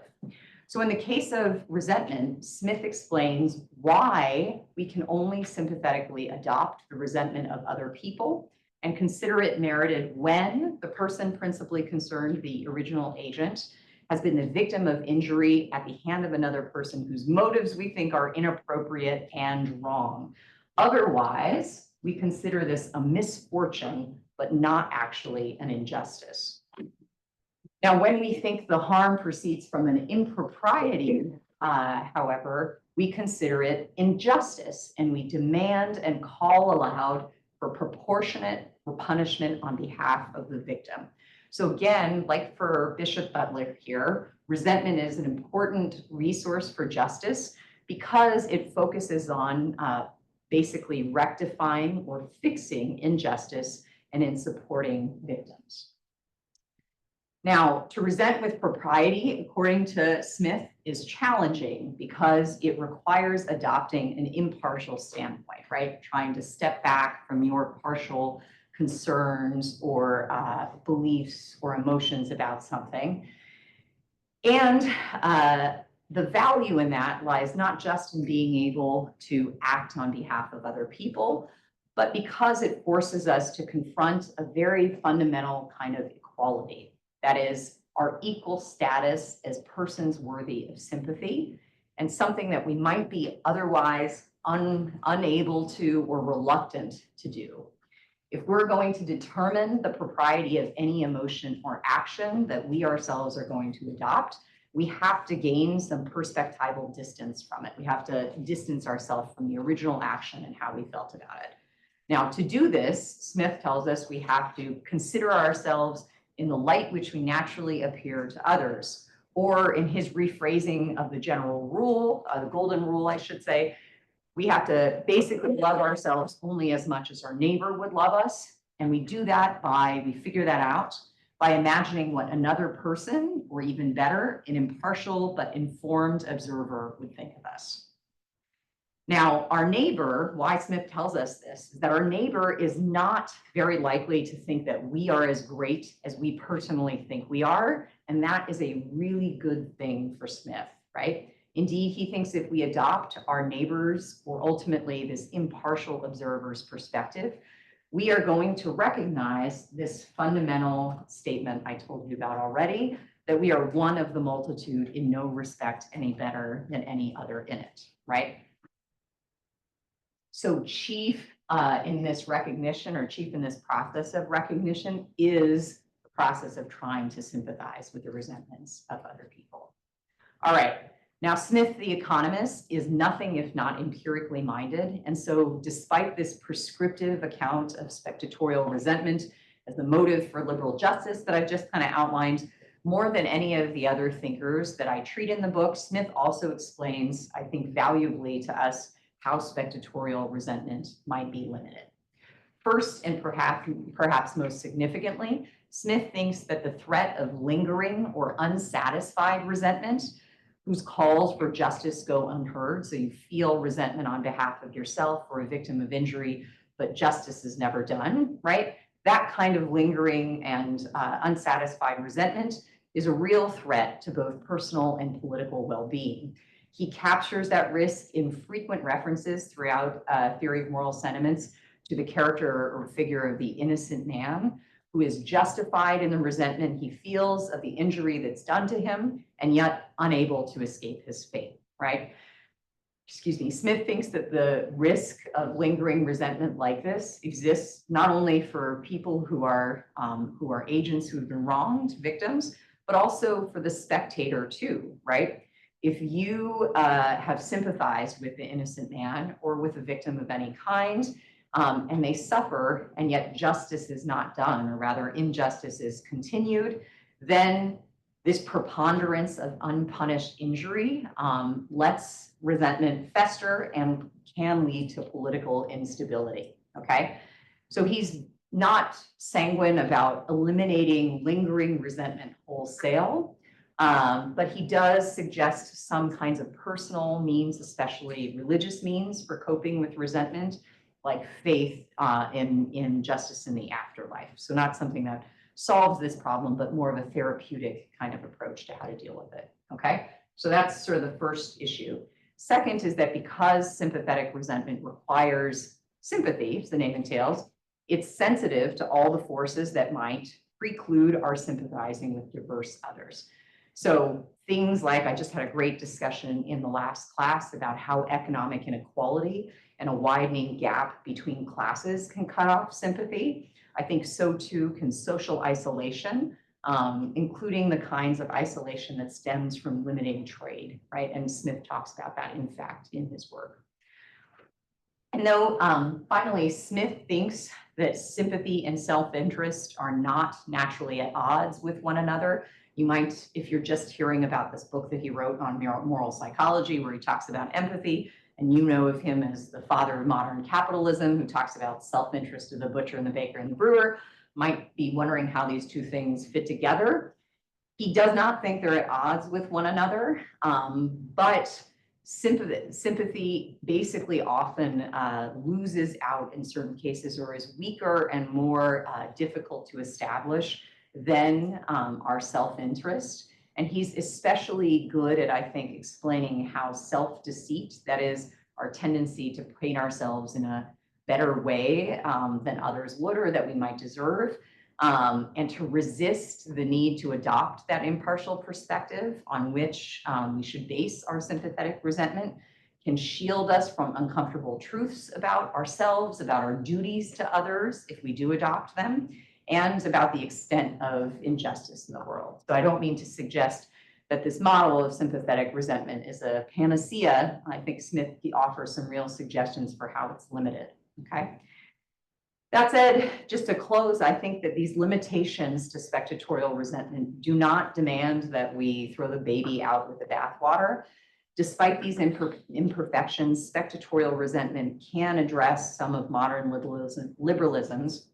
So in the case of resentment, Smith explains why we can only sympathetically adopt the resentment of other people and consider it merited when the person principally concerned, the original agent, has been the victim of injury at the hand of another person whose motives we think are inappropriate and wrong. Otherwise, we consider this a misfortune, but not actually an injustice. Now, when we think the harm proceeds from an impropriety, however, we consider it injustice, and we demand and call aloud for proportionate punishment on behalf of the victim. So again, like for Bishop Butler here, resentment is an important resource for justice because it focuses on basically rectifying or fixing injustice and in supporting victims. Now, to resent with propriety, according to Smith, is challenging because it requires adopting an impartial standpoint, right? Trying to step back from your partial concerns or beliefs or emotions about something. And the value in that lies not just in being able to act on behalf of other people, but because it forces us to confront a very fundamental kind of equality. That is, our equal status as persons worthy of sympathy, and something that we might be otherwise unable to or reluctant to do. If we're going to determine the propriety of any emotion or action that we ourselves are going to adopt, we have to gain some perspectival distance from it. We have to distance ourselves from the original action and how we felt about it. Now, to do this, Smith tells us we have to consider ourselves in the light which we naturally appear to others, or in his rephrasing of the general rule, the golden rule, I should say, we have to basically love ourselves only as much as our neighbor would love us. And we do that we figure that out by imagining what another person, or even better, an impartial but informed observer would think of us. Now, our neighbor, why Smith tells us this, is that our neighbor is not very likely to think that we are as great as we personally think we are. And that is a really good thing for Smith, right? Indeed, he thinks if we adopt our neighbors, or ultimately this impartial observer's perspective, we are going to recognize this fundamental statement I told you about already, that we are one of the multitude, in no respect any better than any other in it, right? So chief in this recognition, or chief in this process of recognition, is the process of trying to sympathize with the resentments of other people. All right. Now, Smith, the economist, is nothing if not empirically minded. And so despite this prescriptive account of spectatorial resentment as the motive for liberal justice that I've just kind of outlined, more than any of the other thinkers that I treat in the book, Smith also explains, I think, valuably to us how spectatorial resentment might be limited. First, and perhaps most significantly, Smith thinks that the threat of lingering or unsatisfied resentment, whose calls for justice go unheard, so you feel resentment on behalf of yourself or a victim of injury, but justice is never done, right? That kind of lingering and unsatisfied resentment is a real threat to both personal and political well-being. He captures that risk in frequent references throughout Theory of Moral Sentiments to the character or figure of the innocent man, who is justified in the resentment he feels of the injury that's done to him, and yet unable to escape his fate, right? Excuse me. Smith thinks that the risk of lingering resentment like this exists not only for people who are agents who've been wronged, victims, but also for the spectator too, right? If you have sympathized with the innocent man or with a victim of any kind, and they suffer, and yet justice is not done, or rather injustice is continued, then this preponderance of unpunished injury lets resentment fester and can lead to political instability, okay? So he's not sanguine about eliminating lingering resentment wholesale, but he does suggest some kinds of personal means, especially religious means, for coping with resentment, like faith in justice in the afterlife. So not something that solves this problem, but more of a therapeutic kind of approach to how to deal with it, okay? So that's sort of the first issue. Second is that because sympathetic resentment requires sympathy, as the name entails, it's sensitive to all the forces that might preclude our sympathizing with diverse others. So things like, I just had a great discussion in the last class about how economic inequality and a widening gap between classes can cut off sympathy. I think so too can social isolation, including the kinds of isolation that stems from limiting trade, right? And Smith talks about that, in fact, in his work. And though finally, Smith thinks that sympathy and self-interest are not naturally at odds with one another. You might, if you're just hearing about this book that he wrote on moral psychology, where he talks about empathy, and you know of him as the father of modern capitalism, who talks about self-interest of the butcher and the baker and the brewer, might be wondering how these two things fit together. He does not think they're at odds with one another, but sympathy basically often loses out in certain cases, or is weaker and more difficult to establish than our self-interest. And he's especially good at, I think, explaining how self-deceit, that is our tendency to paint ourselves in a better way than others would or that we might deserve, and to resist the need to adopt that impartial perspective on which we should base our sympathetic resentment, can shield us from uncomfortable truths about ourselves, about our duties to others if we do adopt them, and about the extent of injustice in the world. So I don't mean to suggest that this model of sympathetic resentment is a panacea. I think Smith offers some real suggestions for how it's limited, okay? That said, just to close, I think that these limitations to spectatorial resentment do not demand that we throw the baby out with the bathwater. Despite these imperfections, spectatorial resentment can address some of modern liberalism's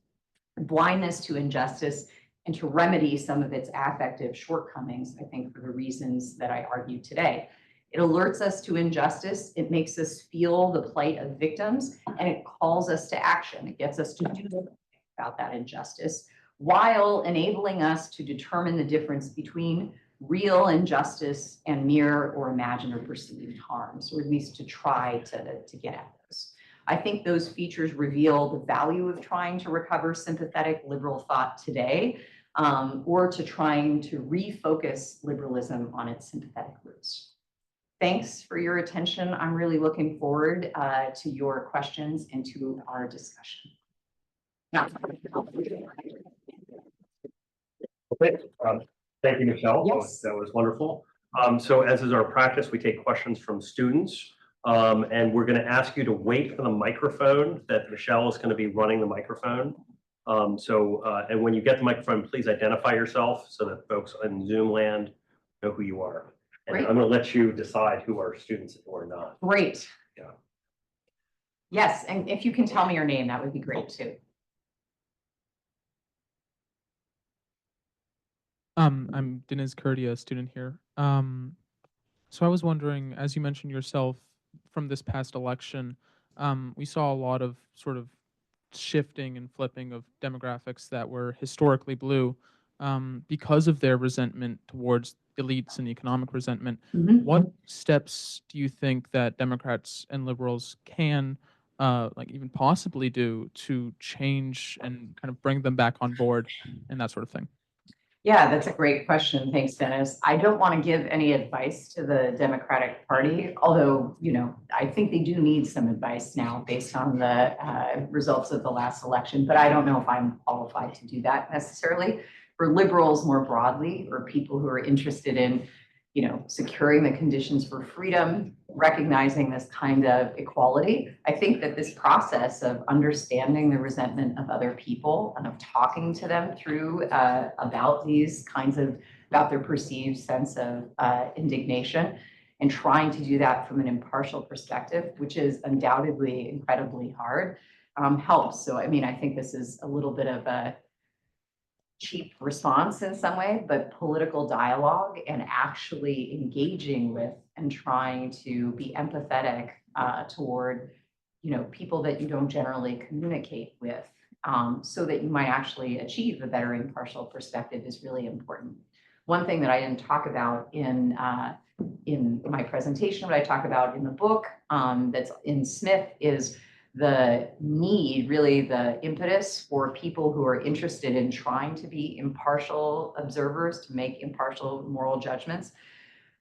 blindness to injustice and to remedy some of its affective shortcomings, I think, for the reasons that I argued today. It alerts us to injustice, it makes us feel the plight of victims, and it calls us to action. It gets us to do something about that injustice, while enabling us to determine the difference between real injustice and mere or imagined or perceived harms, or at least to try to get at those. I think those features reveal the value of trying to recover sympathetic liberal thought today, or to trying to refocus liberalism on its sympathetic roots. Thanks for your attention. I'm really looking forward to your questions and to our discussion. Okay, thank you, Michelle. Yes. That was wonderful. So as is our practice, we take questions from students. And we're going to ask you to wait for the microphone, that Michelle is going to be running the microphone. And when you get the microphone, please identify yourself so that folks in Zoom land know who you are. And Great. I'm going to let you decide who are students and who are not. Great. Yeah. Yes, and if you can tell me your name, that would be great too. I'm Deniz Kurdi, a student here. So I was wondering, as you mentioned yourself, from this past election, we saw a lot of sort of shifting and flipping of demographics that were historically blue because of their resentment towards elites and economic resentment. What steps do you think that Democrats and liberals can like even possibly do to change and kind of bring them back on board and that sort of thing? Yeah, that's a great question. Thanks, Dennis. I don't want to give any advice to the Democratic Party, although, you know, I think they do need some advice now based on the results of the last election, but I don't know if I'm qualified to do that necessarily. For liberals more broadly, or people who are interested in, you know, securing the conditions for freedom, recognizing this kind of equality, I think that this process of understanding the resentment of other people and of talking to them through about these kinds of, about their perceived sense of indignation, and trying to do that from an impartial perspective, which is undoubtedly incredibly hard, helps. So, I mean, I think this is a little bit of a cheap response in some way, but political dialogue and actually engaging with and trying to be empathetic toward, you know, people that you don't generally communicate with, so that you might actually achieve a better impartial perspective is really important. One thing that I didn't talk about in my presentation, but I talk about in the book that's in Smith, is the need, really the impetus for people who are interested in trying to be impartial observers, to make impartial moral judgments,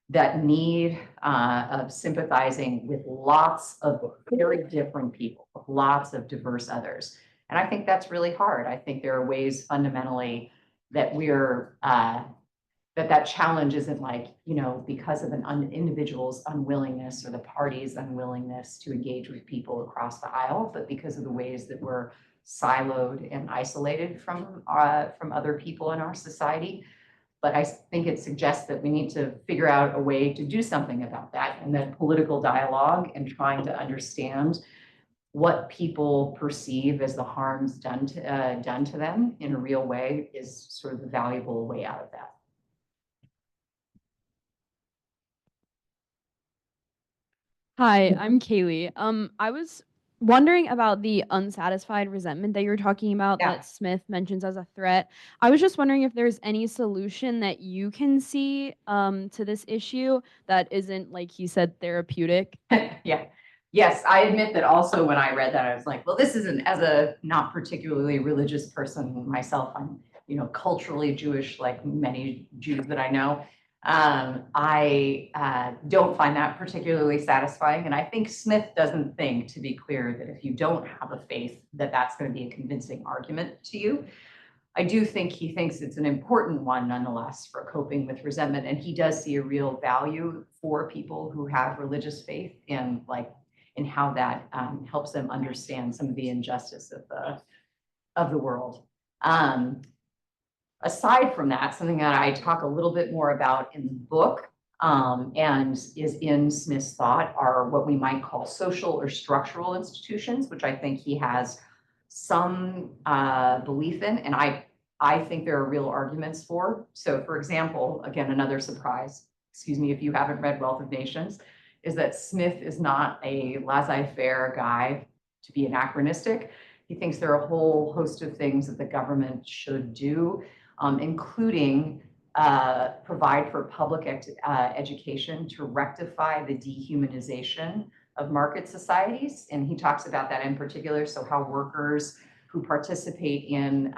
that need of sympathizing with lots of very different people, lots of diverse others. And I think that's really hard. I think there are ways fundamentally that we're that challenge isn't like, you know, because of an individual's unwillingness or the party's unwillingness to engage with people across the aisle, but because of the ways that we're siloed and isolated from other people in our society. But I think it suggests that we need to figure out a way to do something about that, and that political dialogue and trying to understand what people perceive as the harms done to them in a real way is sort of the valuable way out of that. Hi, I'm Kaylee. I was wondering about the unsatisfied resentment that you're talking about Yeah. that Smith mentions as a threat. I was just wondering if there's any solution that you can see to this issue that isn't, like he said, therapeutic. Yeah. Yes, I admit that also when I read that, I was like, well, this isn't, as a not particularly religious person myself, I'm, culturally Jewish, like many Jews that I know. I don't find that particularly satisfying. And I think Smith doesn't think, to be clear, that if you don't have a faith, that that's going to be a convincing argument to you. I do think he thinks it's an important one nonetheless for coping with resentment. And he does see a real value for people who have religious faith in how that helps them understand some of the injustice of the world. Aside from that, something that I talk a little bit more about in the book and is in Smith's thought are what we might call social or structural institutions, which I think he has some belief in, and I think there are real arguments for. So for example, again, another surprise, excuse me, if you haven't read Wealth of Nations, is that Smith is not a laissez-faire guy to be anachronistic. He thinks there are a whole host of things that the government should do, including provide for public education to rectify the dehumanization of market societies. And he talks about that in particular. So how workers who participate in,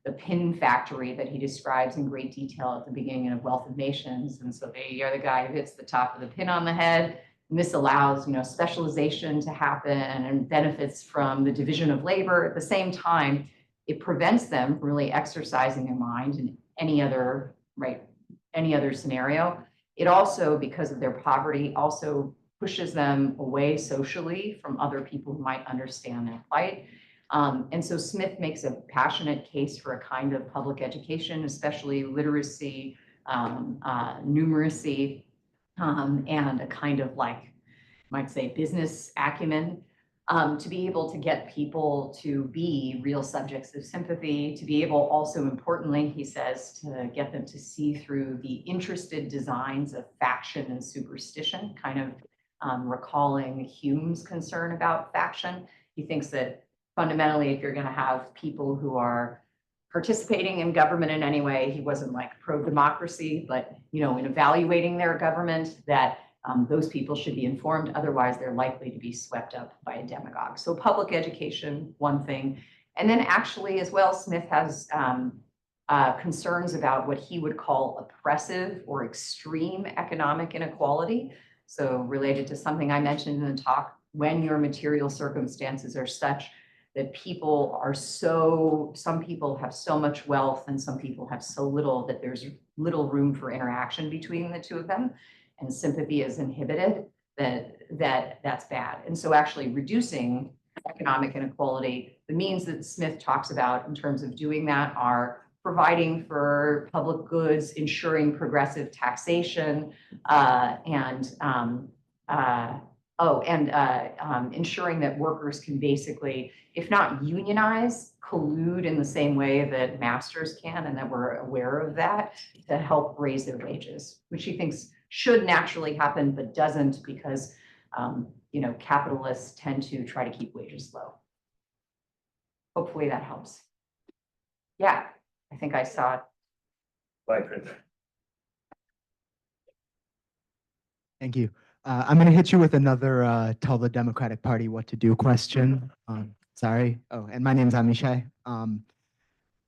the pin factory that he describes in great detail at the beginning of Wealth of Nations. And so they are the guy who hits the top of the pin on the head. And this allows, specialization to happen and benefits from the division of labor. At the same time, it prevents them from really exercising their mind in any other scenario. It also, because of their poverty, also pushes them away socially from other people who might understand their plight. And so Smith makes a passionate case for a kind of public education, especially literacy, numeracy, and a kind of might say business acumen, to be able to get people to be real subjects of sympathy, to be able also importantly, he says, to get them to see through the interested designs of faction and superstition, kind of recalling Hume's concern about faction. He thinks that fundamentally, if you're going to have people who are participating in government in any way, he wasn't like pro-democracy, but in evaluating their government, that those people should be informed. Otherwise, they're likely to be swept up by a demagogue. So public education, one thing. And then actually as well, Smith has concerns about what he would call oppressive or extreme economic inequality. So related to something I mentioned in the talk, when your material circumstances are such that some people have so much wealth and some people have so little that there's little room for interaction between the two of them, and sympathy is inhibited, that's bad. And so actually reducing economic inequality, the means that Smith talks about in terms of doing that are providing for public goods, ensuring progressive taxation, and ensuring that workers can basically, if not unionize, collude in the same way that masters can, and that we're aware of that, to help raise their wages, which he thinks should naturally happen, but doesn't because, capitalists tend to try to keep wages low. Hopefully that helps. Yeah, I think I saw it. Bye, Chris. Thank you. I'm going to hit you with another tell the Democratic Party what to do question. Sorry. Oh, and my name's Amichai.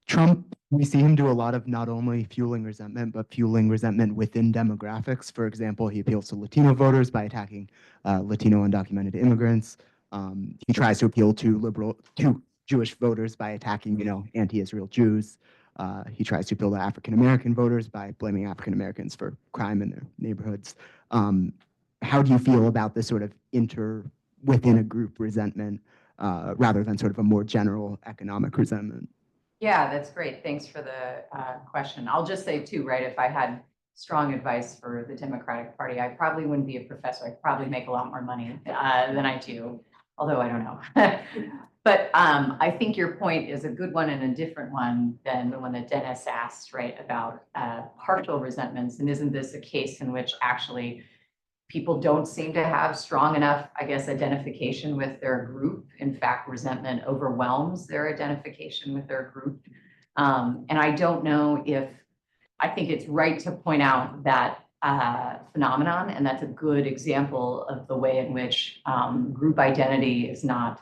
Trump, we see him do a lot of not only fueling resentment, but fueling resentment within demographics. For example, he appeals to Latino voters by attacking Latino undocumented immigrants. He tries to appeal to Jewish voters by attacking, anti-Israel Jews. He tries to appeal to African-American voters by blaming African-Americans for crime in their neighborhoods. How do you feel about this sort of within a group resentment rather than sort of a more general economic resentment? Yeah, that's great. Thanks for the question. I'll just say too, right, if I had strong advice for the Democratic Party, I probably wouldn't be a professor. I'd probably make a lot more money than I do, although I don't know. But I think your point is a good one and a different one than the one that Dennis asked, right, about partial resentments. And isn't this a case in which actually People don't seem to have strong enough, I guess, identification with their group. In fact, resentment overwhelms their identification with their group. And I don't know if, I think it's right to point out that phenomenon, and that's a good example of the way in which group identity is not,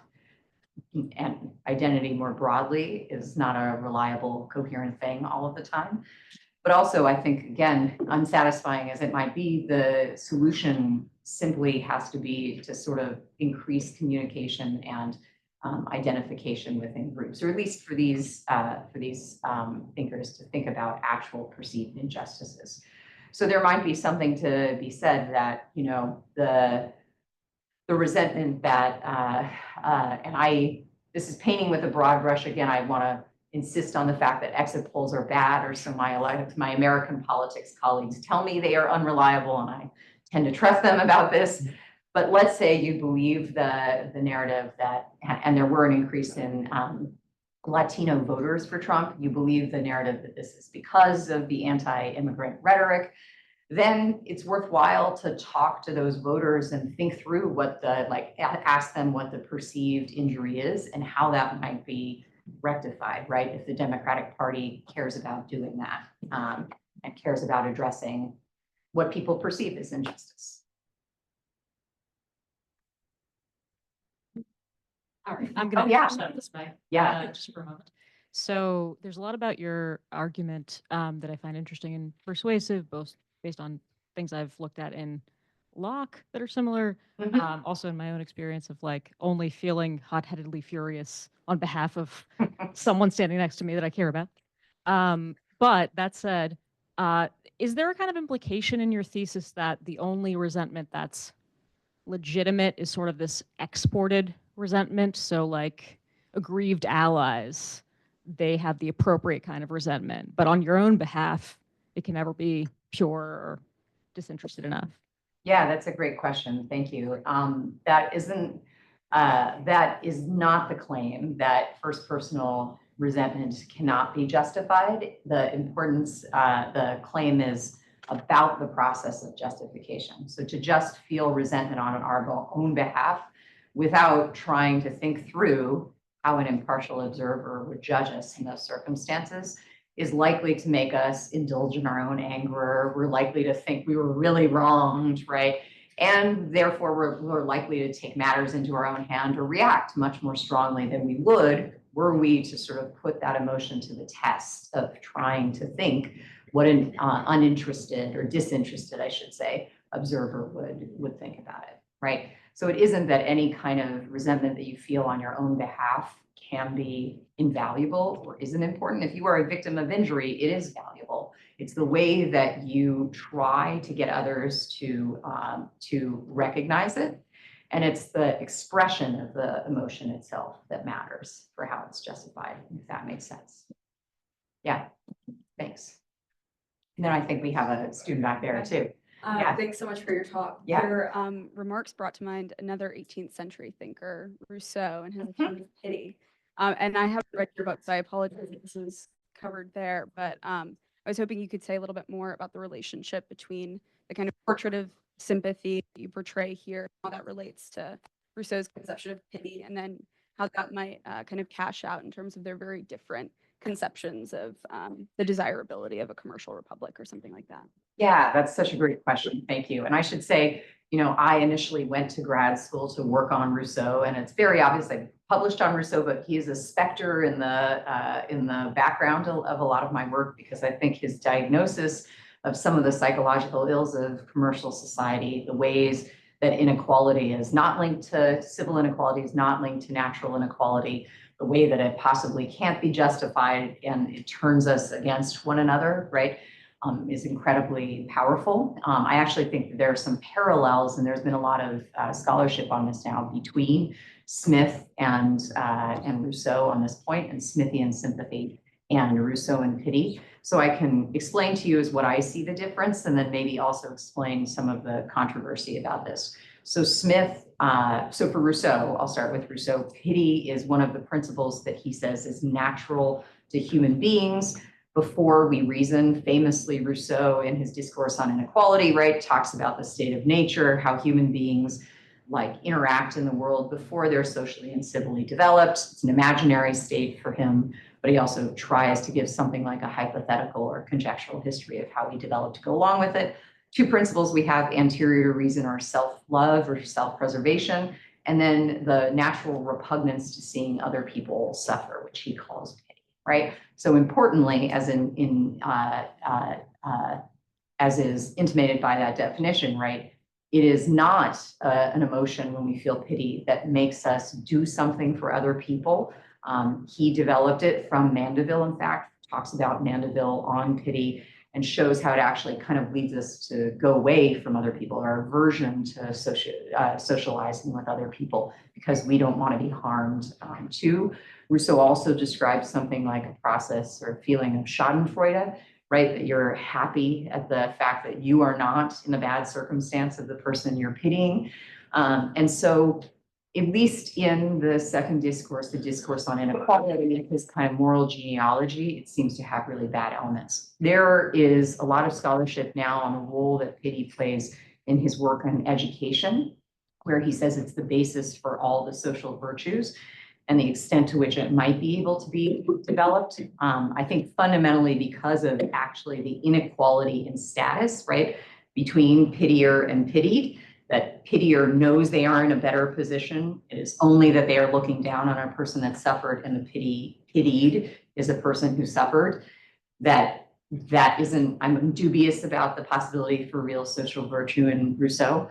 and identity more broadly is not a reliable, coherent thing all of the time. But also, I think, again, unsatisfying as it might be, the solution simply has to be to sort of increase communication and identification within groups, or at least for these thinkers to think about actual perceived injustices. So there might be something to be said that, you know, the resentment that, this is painting with a broad brush. Again, I want to insist on the fact that exit polls are bad, or so my American politics colleagues tell me they are unreliable, and I tend to trust them about this. But let's say you believe the narrative that, and there were an increase in Latino voters for Trump, you believe the narrative that this is because of the anti-immigrant rhetoric, then it's worthwhile to talk to those voters and think through what the, ask them what the perceived injury is and how that might be rectified, right? If the Democratic Party cares about doing that and cares about addressing what people perceive as injustice. All right, I'm going to yeah. start this way. Yeah. Just for a moment. So there's a lot about your argument that I find interesting and persuasive, both based on things I've looked at in Locke that are similar, also in my own experience of like only feeling hot-headedly furious on behalf of someone standing next to me that I care about. But that said, is there a kind of implication in your thesis that the only resentment that's legitimate is sort of this exported resentment? So like aggrieved allies, they have the appropriate kind of resentment, but on your own behalf, it can never be pure or disinterested enough. Yeah, that's a great question. Thank you. That is not the claim that first personal resentment cannot be justified. The claim is about the process of justification. So to just feel resentment on our own behalf without trying to think through how an impartial observer would judge us in those circumstances is likely to make us indulge in our own anger. We're likely to think we were really wronged, right? And therefore, we're likely to take matters into our own hand or react much more strongly than we would were we to sort of put that emotion to the test of trying to think what an uninterested or disinterested, I should say, observer would think about it, right? So it isn't that any kind of resentment that you feel on your own behalf can be invaluable or isn't important. If you are a victim of injury, it is valuable. It's the way that you try to get others to recognize it. And it's the expression of the emotion itself that matters for how it's justified, if that makes sense. Yeah, thanks. And then I think we have a student back there too. Yeah. Thanks so much for your talk. Yeah. Your remarks brought to mind another 18th century thinker, Rousseau, and his account of pity. And I haven't read your book, so I apologize if this is covered there, but I was hoping you could say a little bit more about the relationship between the kind of portrait of sympathy that you portray here, how that relates to Rousseau's conception of pity, and then how that might kind of cash out in terms of their very different conceptions of the desirability of a commercial republic or something like that. Yeah, that's such a great question. Thank you. And I should say, you know, I initially went to grad school to work on Rousseau, and it's very obvious I published on Rousseau, but he is a specter in the background of a lot of my work, because I think his diagnosis of some of the psychological ills of commercial society, the ways that inequality is not linked to civil inequality, is not linked to natural inequality, the way that it possibly can't be justified and it turns us against one another, right? Is incredibly powerful. I actually think that there are some parallels, and there's been a lot of scholarship on this now between Smith and Rousseau on this point, and Smithian sympathy and Rousseauan pity. So I can explain to you as what I see the difference, and then maybe also explain some of the controversy about this. So so for Rousseau, I'll start with Rousseau. Pity is one of the principles that he says is natural to human beings. Before we reason, famously Rousseau in his discourse on inequality, right, talks about the state of nature, how human beings like interact in the world before they're socially and civilly developed. It's an imaginary state for him, but he also tries to give something like a hypothetical or conjectural history of how we developed to go along with it. Two principles we have anterior to reason are self-love or self-preservation, and then the natural repugnance to seeing other people suffer, which he calls pity. Right. So importantly, as as is intimated by that definition, right, it is not an emotion when we feel pity that makes us do something for other people. He developed it from Mandeville, in fact, talks about Mandeville on pity and shows how it actually kind of leads us to go away from other people, our aversion to socializing with other people because we don't want to be harmed too. Rousseau also describes something like a process or feeling of schadenfreude, right? That you're happy at the fact that you are not in the bad circumstance of the person you're pitying. And so at least in the second discourse, the discourse on inequality, his kind of moral genealogy, it seems to have really bad elements. There is a lot of scholarship now on the role that pity plays in his work on education, where he says it's the basis for all the social virtues and the extent to which it might be able to be developed. I think fundamentally because of actually the inequality in status, right, between pitier and pitied, that pitier knows they are in a better position. It is only that they are looking down on a person that suffered, and the pitied is a person who suffered. That isn't, I'm dubious about the possibility for real social virtue in Rousseau.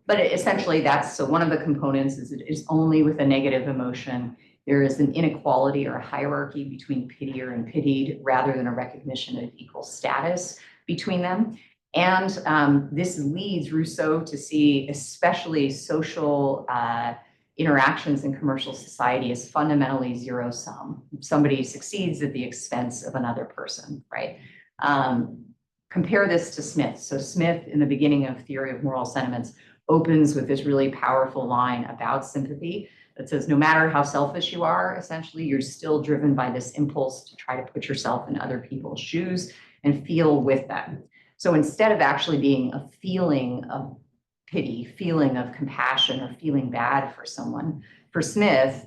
But essentially that's, so one of the components is it is only with a negative emotion. There is an inequality or a hierarchy between pitier and pitied rather than a recognition of equal status between them. And this leads Rousseau to see especially social interactions in commercial society as fundamentally zero sum. Somebody succeeds at the expense of another person, right? Compare this to Smith. So Smith, in the beginning of Theory of Moral Sentiments, opens with this really powerful line about sympathy that says, no matter how selfish you are, essentially, you're still driven by this impulse to try to put yourself in other people's shoes and feel with them. So instead of actually being a feeling of pity, feeling of compassion, or feeling bad for someone, for Smith,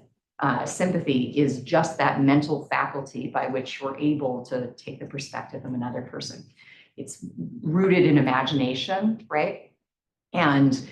sympathy is just that mental faculty by which we're able to take the perspective of another person. It's rooted in imagination, right? And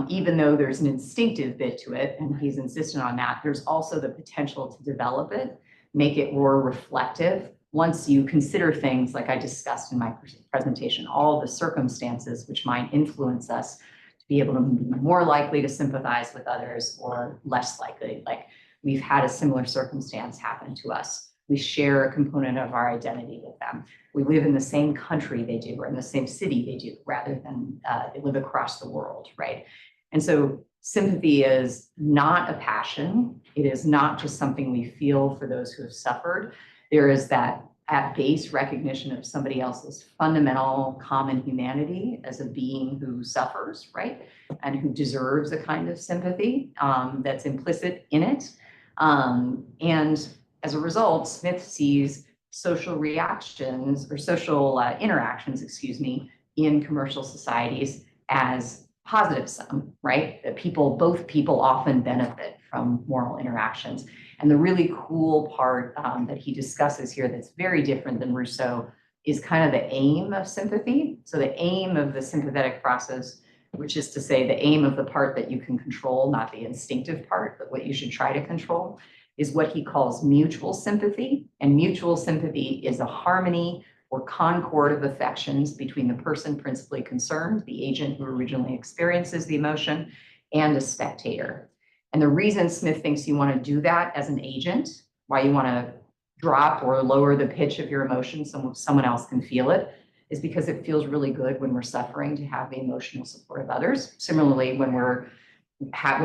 even though there's an instinctive bit to it, and he's insistent on that, there's also the potential to develop it, make it more reflective. Once you consider things like I discussed in my presentation, all the circumstances which might influence us to be able to be more likely to sympathize with others or less likely. Like we've had a similar circumstance happen to us. We share a component of our identity with them. We live in the same country they do, or in the same city they do, rather than they live across the world, right? And so sympathy is not a passion. It is not just something we feel for those who have suffered. There is that at base recognition of somebody else's fundamental common humanity as a being who suffers, right? And who deserves a kind of sympathy that's implicit in it. And as a result, Smith sees social reactions or social interactions, excuse me, in commercial societies as positive sum, right? That both people often benefit from moral interactions. And the really cool part that he discusses here that's very different than Rousseau is kind of the aim of sympathy. So the aim of the sympathetic process, which is to say the aim of the part that you can control, not the instinctive part, but what you should try to control, is what he calls mutual sympathy. And mutual sympathy is a harmony or concord of affections between the person principally concerned, the agent who originally experiences the emotion, and a spectator. And the reason Smith thinks you want to do that as an agent, why you want to drop or lower the pitch of your emotion so someone else can feel it, is because it feels really good when we're suffering to have the emotional support of others. Similarly, when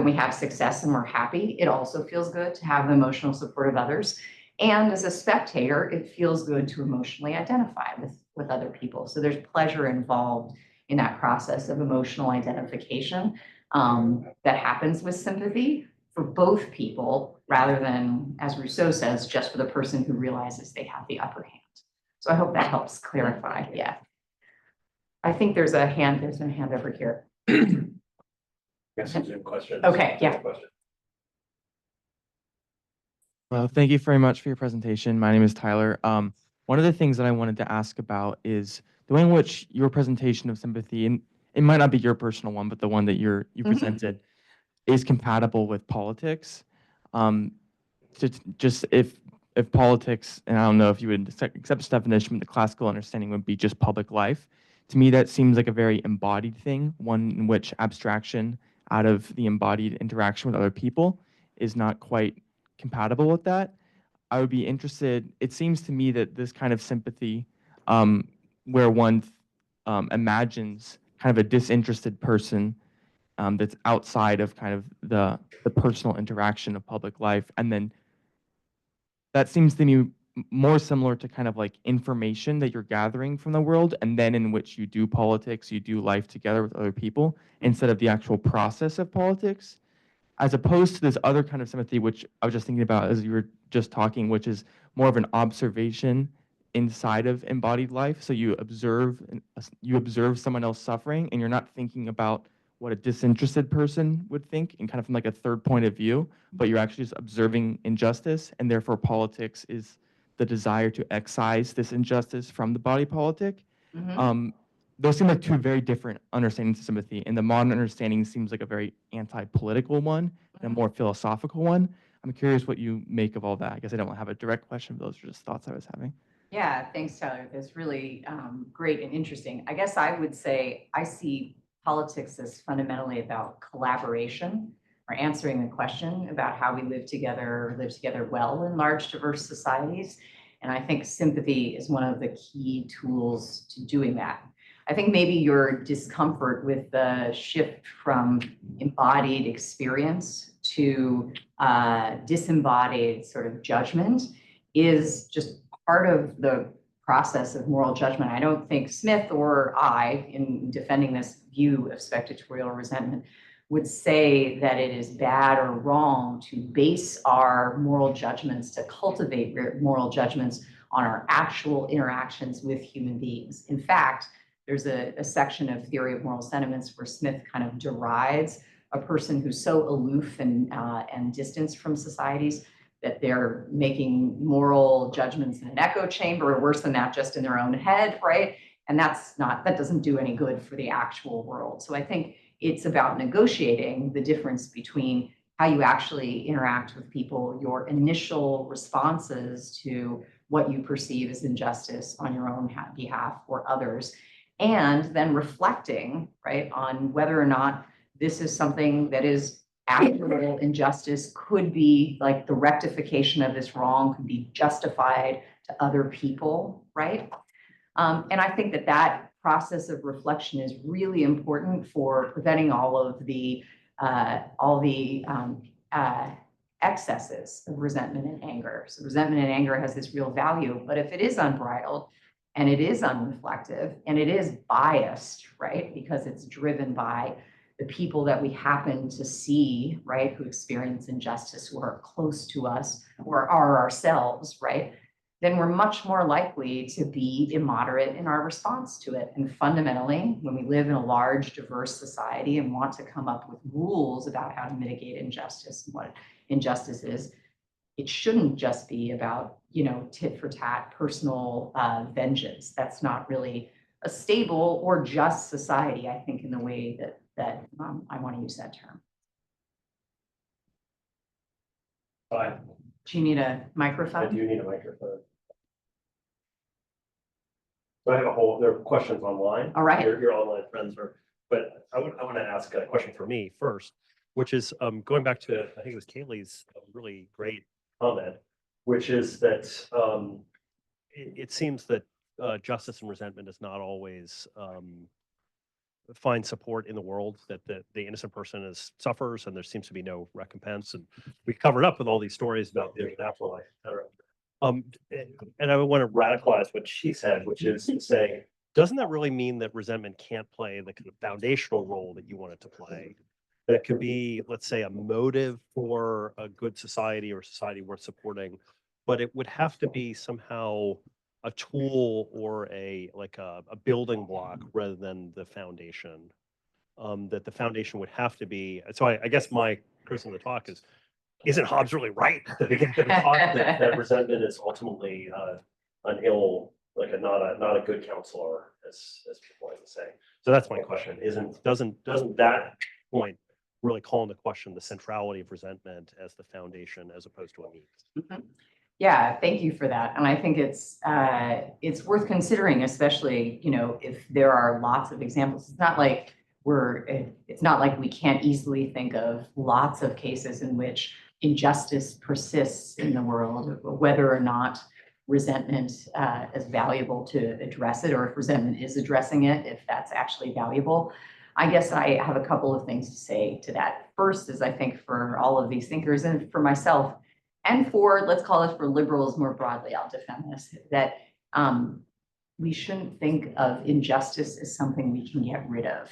we have success and we're happy, it also feels good to have the emotional support of others. And as a spectator, it feels good to emotionally identify with other people. So there's pleasure involved in that process of emotional identification that happens with sympathy for both people, rather than, as Rousseau says, just for the person who realizes they have the upper hand. So I hope that helps clarify. Yeah. I think there's a hand over here. Yes, Zoom questions. Okay, yeah. Well, thank you very much for your presentation. My name is Tyler. One of the things that I wanted to ask about is the way in which your presentation of sympathy, and it might not be your personal one, but the one that you presented, is compatible with politics. Just if politics, and I don't know if you would accept this definition, but the classical understanding would be just public life. To me, that seems like a very embodied thing, one in which abstraction out of the embodied interaction with other people is not quite compatible with that. I would be interested, it seems to me that this kind of sympathy, where one imagines kind of a disinterested person that's outside of kind of the personal interaction of public life, and then that seems to me more similar to kind of like information that you're gathering from the world, and then in which you do politics, you do life together with other people, instead of the actual process of politics, as opposed to this other kind of sympathy, which I was just thinking about as you were just talking, which is more of an observation inside of embodied life. So you observe someone else suffering, and you're not thinking about what a disinterested person would think, and kind of from like a third point of view, but you're actually just observing injustice, and therefore politics is the desire to excise this injustice from the body politic. Those seem like two very different understandings of sympathy, and the modern understanding seems like a very anti-political one and a more philosophical one. I'm curious what you make of all that. I guess I don't have a direct question, but those are just thoughts I was having. Yeah, thanks, Tyler. That's really great and interesting. I guess I would say I see politics as fundamentally about collaboration, or answering the question about how we live together well in large, diverse societies. And I think sympathy is one of the key tools to doing that. I think maybe your discomfort with the shift from embodied experience to disembodied sort of judgment is just part of the process of moral judgment. I don't think Smith or I, in defending this view of spectatorial resentment, would say that it is bad or wrong to base our moral judgments, to cultivate moral judgments on our actual interactions with human beings. In fact, there's a section of Theory of Moral Sentiments where Smith kind of derides a person who's so aloof and distanced from societies that they're making moral judgments in an echo chamber, or worse than that, just in their own head, right? And that doesn't do any good for the actual world. So I think it's about negotiating the difference between how you actually interact with people, your initial responses to what you perceive as injustice on your own behalf or others, and then reflecting, right, on whether or not this is something that is actual injustice, could be like the rectification of this wrong could be justified to other people, right? And I think that process of reflection is really important for preventing all the excesses of resentment and anger. So resentment and anger has this real value, but if it is unbridled and it is unreflective and it is biased, right, because it's driven by the people that we happen to see, right, who experience injustice, who are close to us, or are ourselves, right, then we're much more likely to be immoderate in our response to it. And fundamentally, when we live in a large, diverse society and want to come up with rules about how to mitigate injustice and what injustice is, it shouldn't just be about, tit for tat, personal vengeance. That's not really a stable or just society, I think, in the way that I want to use that term. Fine. Do you need a I microphone? do need a microphone. So I have there are questions online. All right. Your online friends are, but I want to ask a question for me first, which is going back to, I think it was Kaylee's really great comment, which is that it seems that justice and resentment does not always find support in the world, that the innocent person suffers and there seems to be no recompense. And we covered up with all these stories about the afterlife, et cetera. And I want to radicalize what she said, which is to say, doesn't that really mean that resentment can't play the kind of foundational role that you want it to play? That could be, let's say, a motive for a good society or society worth supporting, but it would have to be somehow a tool or a building block rather than the foundation. That the foundation would have to be. So I guess my criticism of the talk is, isn't Hobbes really right at the beginning of the talk that resentment is ultimately an ill, not a good counselor, as people like to say. So that's my question. Doesn't that point really call into question the centrality of resentment as the foundation as opposed to a means? Yeah, thank you for that. And I think it's worth considering, especially, if there are lots of examples. It's not like we can't easily think of lots of cases in which injustice persists in the world, whether or not resentment is valuable to address it, or if resentment is addressing it, if that's actually valuable. I guess I have a couple of things to say to that. First is, I think for all of these thinkers and for myself, and for, let's call it, for liberals more broadly, I'll defend this, that we shouldn't think of injustice as something we can get rid of.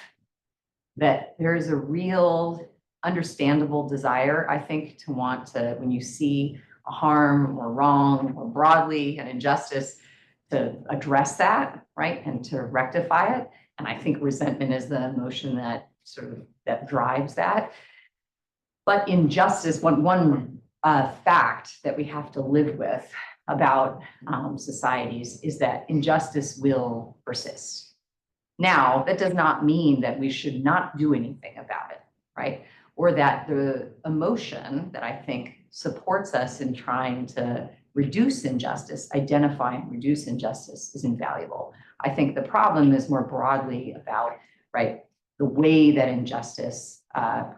That there is a real understandable desire, I think, to want to, when you see a harm or wrong or broadly an injustice, to address that, right, and to rectify it. And I think resentment is the emotion that that drives that. But injustice, one fact that we have to live with about societies is that injustice will persist. Now, that does not mean that we should not do anything about it, right? Or that the emotion that I think supports us in trying to reduce injustice, identify and reduce injustice, is invaluable. I think the problem is more broadly about, right, the way that injustice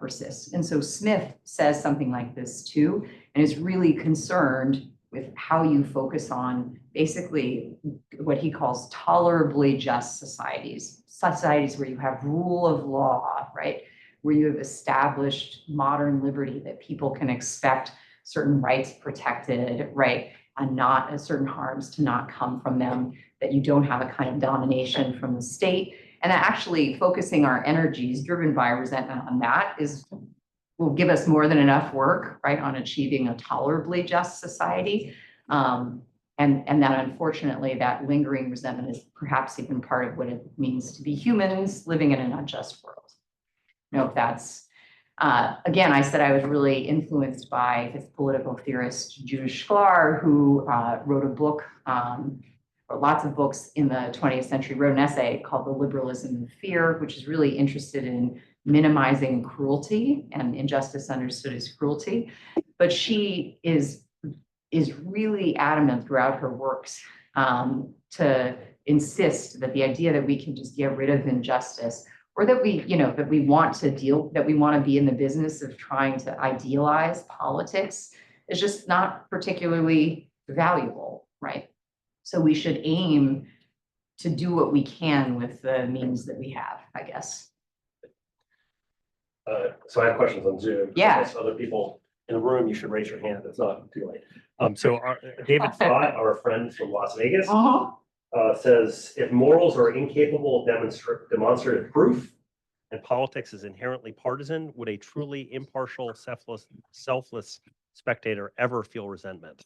persists. And so Smith says something like this too, and is really concerned with how you focus on basically what he calls tolerably just societies, societies where you have rule of law, right? Where you have established modern liberty, that people can expect certain rights protected, right? And not certain harms to not come from them, that you don't have a kind of domination from the state. And actually focusing our energies driven by resentment on that will give us more than enough work, right, on achieving a tolerably just society. And that, unfortunately, that lingering resentment is perhaps even part of what it means to be humans living in an unjust world. If that's, again, I said I was really influenced by this political theorist, Michelle Schwarze, who wrote a book, or lots of books in the 20th century, wrote an essay called The Liberalism of Fear, which is really interested in minimizing cruelty and injustice understood as cruelty. But she is really adamant throughout her works to insist that the idea that we can just get rid of injustice, or that we want to be in the business of trying to idealize politics, is just not particularly valuable, right? So we should aim to do what we can with the means that we have, I guess. So I have questions on Zoom. Yeah. I guess other people in the room, you should raise your hand. It's not too late. So David Fott, our friend from Las Vegas, says, if morals are incapable of demonstrative proof and politics is inherently partisan, would a truly impartial, selfless spectator ever feel resentment?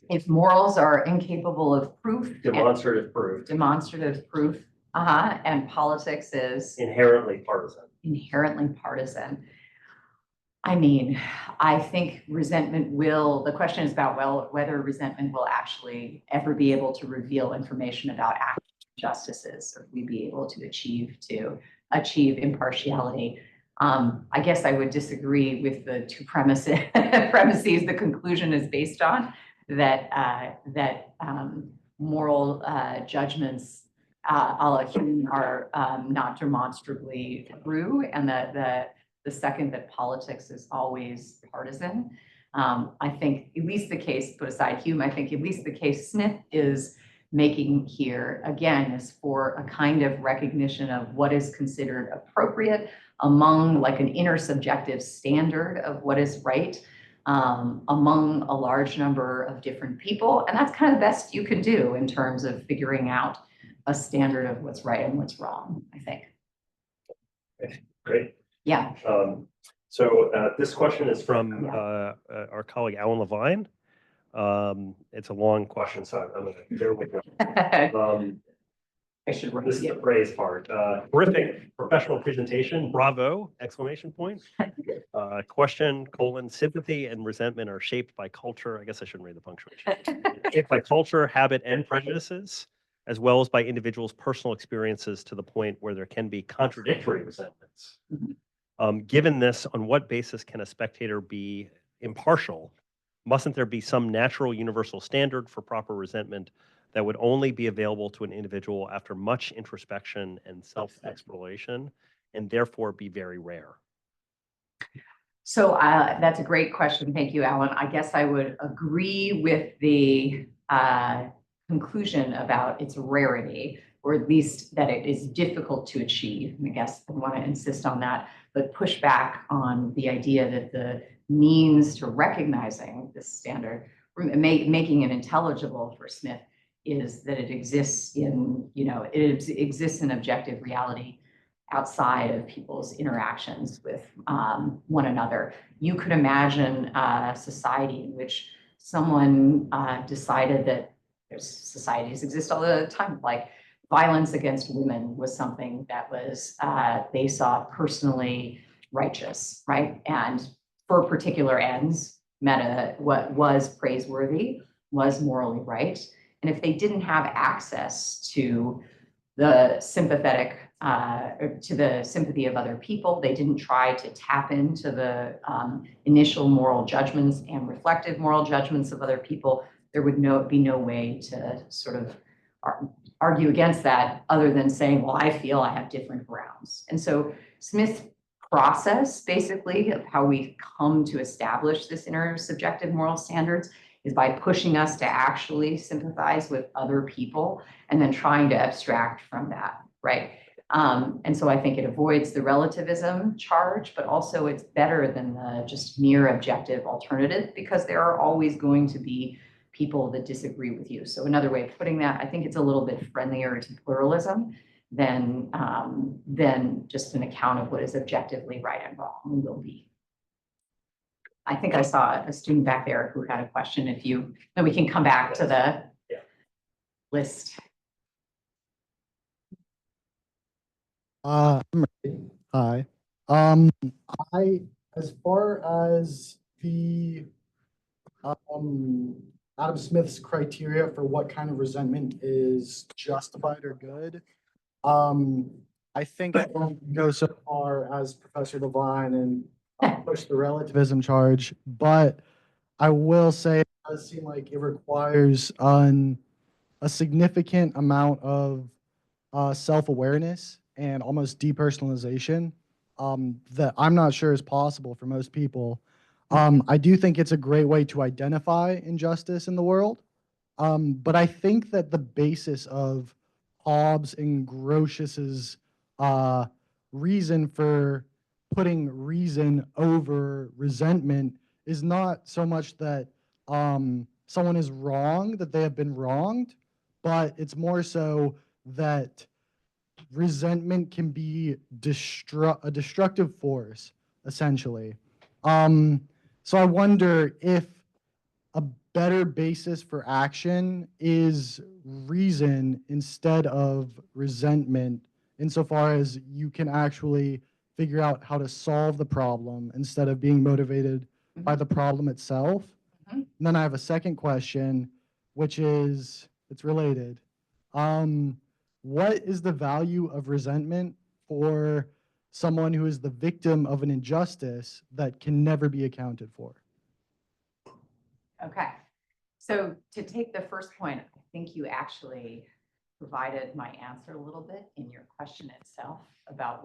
If morals are incapable of proof. Demonstrative proof. Demonstrative proof, and politics is inherently partisan. Inherently partisan. I mean, I think resentment the question is about, well, whether resentment will actually ever be able to reveal information about actual injustices, or we be able to achieve impartiality. I guess I would disagree with the two premises the conclusion is based on, that moral judgments a la Hume are not demonstrably true, and that the second, that politics is always partisan. I think at least the case, put aside Hume, I think at least the case Smith is making here, again, is for a kind of recognition of what is considered appropriate among like an intersubjective standard of what is right, among a large number of different people. And that's kind of the best you can do in terms of figuring out a standard of what's right and what's wrong, I think. Okay, great. Yeah. So this question is from our colleague Alan Levine. It's a long question, so I'm going to bear with me. I should This is the praise part. Terrific professional presentation. Bravo! Exclamation point. Question, sympathy and resentment are shaped by culture. I guess I shouldn't read the punctuation. Shaped by culture, habit, and prejudices, as well as by individuals' personal experiences to the point where there can be contradictory resentments. Given this, on what basis can a spectator be impartial? Mustn't there be some natural universal standard for proper resentment that would only be available to an individual after much introspection and self-exploration, and therefore be very rare? So that's a great question. Thank you, Alan. I guess I would agree with the conclusion about its rarity, or at least that it is difficult to achieve. And I guess I want to insist on that, but push back on the idea that the means to recognizing this standard, making it intelligible for Smith, is that it exists in, it exists in objective reality outside of people's interactions with one another. You could imagine a society in which someone decided that societies exist all the time, like violence against women was something that was, they saw personally righteous, right? And for particular ends, what was praiseworthy, was morally right. And if they didn't have access to the sympathetic, to the sympathy of other people, they didn't try to tap into the initial moral judgments and reflective moral judgments of other people, there would be no way to sort of argue against that other than saying, well, I feel I have different grounds. And so Smith's process, basically, of how we come to establish this intersubjective moral standards is by pushing us to actually sympathize with other people and then trying to abstract from that, right? And so I think it avoids the relativism charge, but also it's better than the just mere objective alternative, because there are always going to be people that disagree with you. So another way of putting that, I think it's a little bit friendlier to pluralism than just an account of what is objectively right and wrong and will be. I think I saw a student back there who had a question. Then we can come back to the list. I'm ready. Hi. As far as the Adam Smith's criteria for what kind of resentment is justified or good, I think I won't go so far as Professor Devine and push the relativism charge, but I will say it does seem like it requires a significant amount of self-awareness and almost depersonalization that I'm not sure is possible for most people. I do think it's a great way to identify injustice in the world, but I think that the basis of Hobbes and Grotius's reason for putting reason over resentment is not so much that someone is wrong, that they have been wronged, but it's more so that resentment can be a destructive force, essentially. So I wonder if a better basis for action is reason instead of resentment, insofar as you can actually figure out how to solve the problem instead of being motivated by the problem itself. And then I have a second question, which is, it's related. What is the value of resentment for someone who is the victim of an injustice that can never be accounted for? Okay, so to take the first point, I think you actually provided my answer a little bit in your question itself about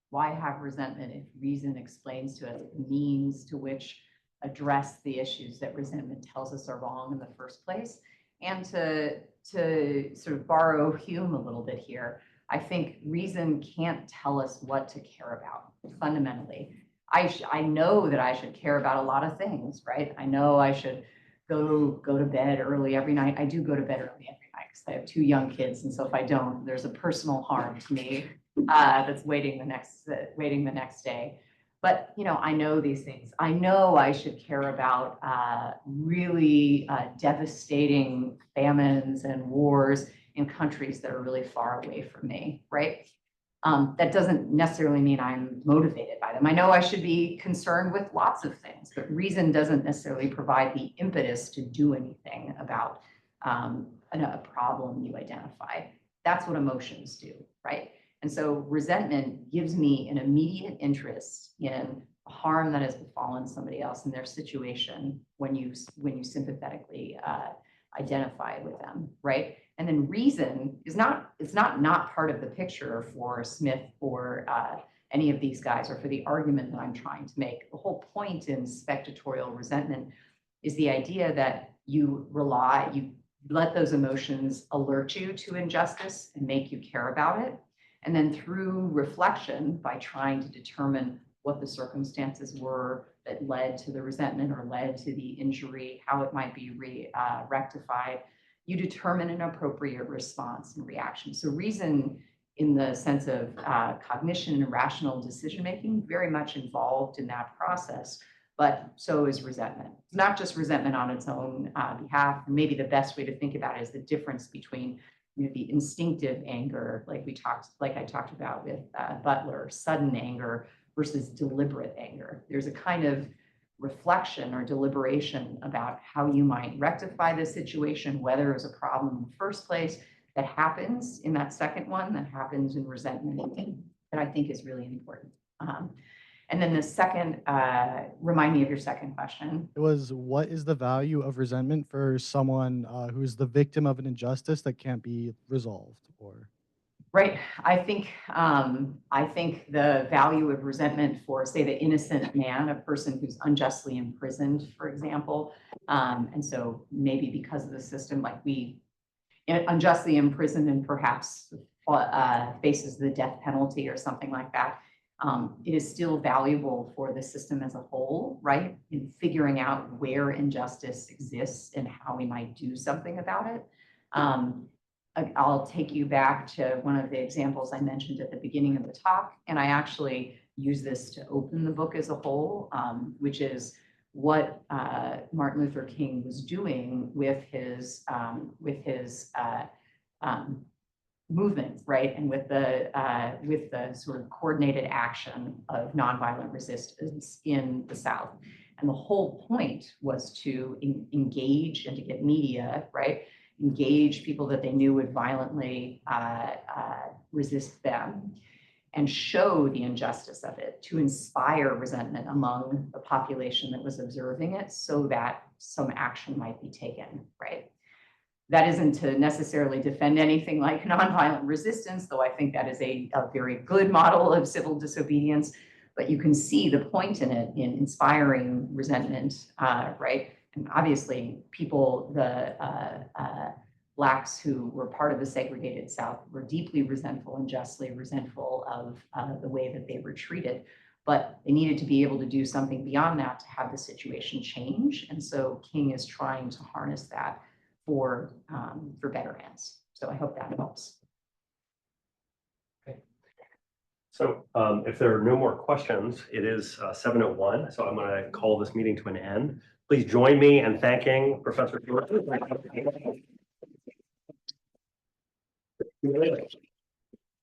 why have resentment if reason explains to us the means to which address the issues that resentment tells us are wrong in the first place. And to sort of borrow Hume a little bit here, I think reason can't tell us what to care about fundamentally. I know that I should care about a lot of things, right? I know I should go to bed early every night. I do go to bed early every night because I have 2 young kids, and so if I don't, there's a personal harm to me that's waiting the next day. But, I know these things. I know I should care about really devastating famines and wars in countries that are really far away from me, right? That doesn't necessarily mean I'm motivated by them. I know I should be concerned with lots of things, but reason doesn't necessarily provide the impetus to do anything about a problem you identify. That's what emotions do, right? And so resentment gives me an immediate interest in harm that has befallen somebody else in their situation when you sympathetically identify with them, right? And then reason is not part of the picture for Smith or any of these guys, or for the argument that I'm trying to make. The whole point in spectatorial resentment is the idea that you let those emotions alert you to injustice and make you care about it. And then through reflection, by trying to determine what the circumstances were that led to the resentment or led to the injury, how it might be rectified, you determine an appropriate response and reaction. So reason, in the sense of cognition and rational decision-making, very much involved in that process, but so is resentment. It's not just resentment on its own behalf. Maybe the best way to think about it is the difference between the instinctive anger, like I talked about with Butler, sudden anger versus deliberate anger. There's a kind of reflection or deliberation about how you might rectify the situation, whether it was a problem in the first place, that happens in that second one, that happens in resentment, that I think is really important. And then the second, remind me of your second question. It was, what is the value of resentment for someone who's the victim of an injustice that can't be resolved? Or Right. I think the value of resentment for, say, the innocent man, a person who's unjustly imprisoned, for example, and so maybe because of the system, like unjustly imprisoned and perhaps faces the death penalty or something like that. It is still valuable for the system as a whole, right? In figuring out where injustice exists and how we might do something about it. I'll take you back to one of the examples I mentioned at the beginning of the talk, and I actually use this to open the book as a whole, which is what Martin Luther King was doing with his movement, right? And with the sort of coordinated action of nonviolent resistance in the South. And the whole point was to engage and to get media, right? Engage people that they knew would violently resist them, and show the injustice of it, to inspire resentment among the population that was observing it, so that some action might be taken, right? That isn't to necessarily defend anything like nonviolent resistance, though I think that is a very good model of civil disobedience, but you can see the point in it in inspiring resentment, right? And obviously people, the Blacks who were part of the segregated South were deeply resentful and justly resentful of the way that they were treated, but they needed to be able to do something beyond that to have the situation change. And so King is trying to harness that for better ends. So I hope that helps. Okay. So if there are no more questions, it is 7:01. So I'm going to call this meeting to an end. Please join me in thanking Professor Schwarze.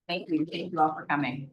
Thank you all for coming.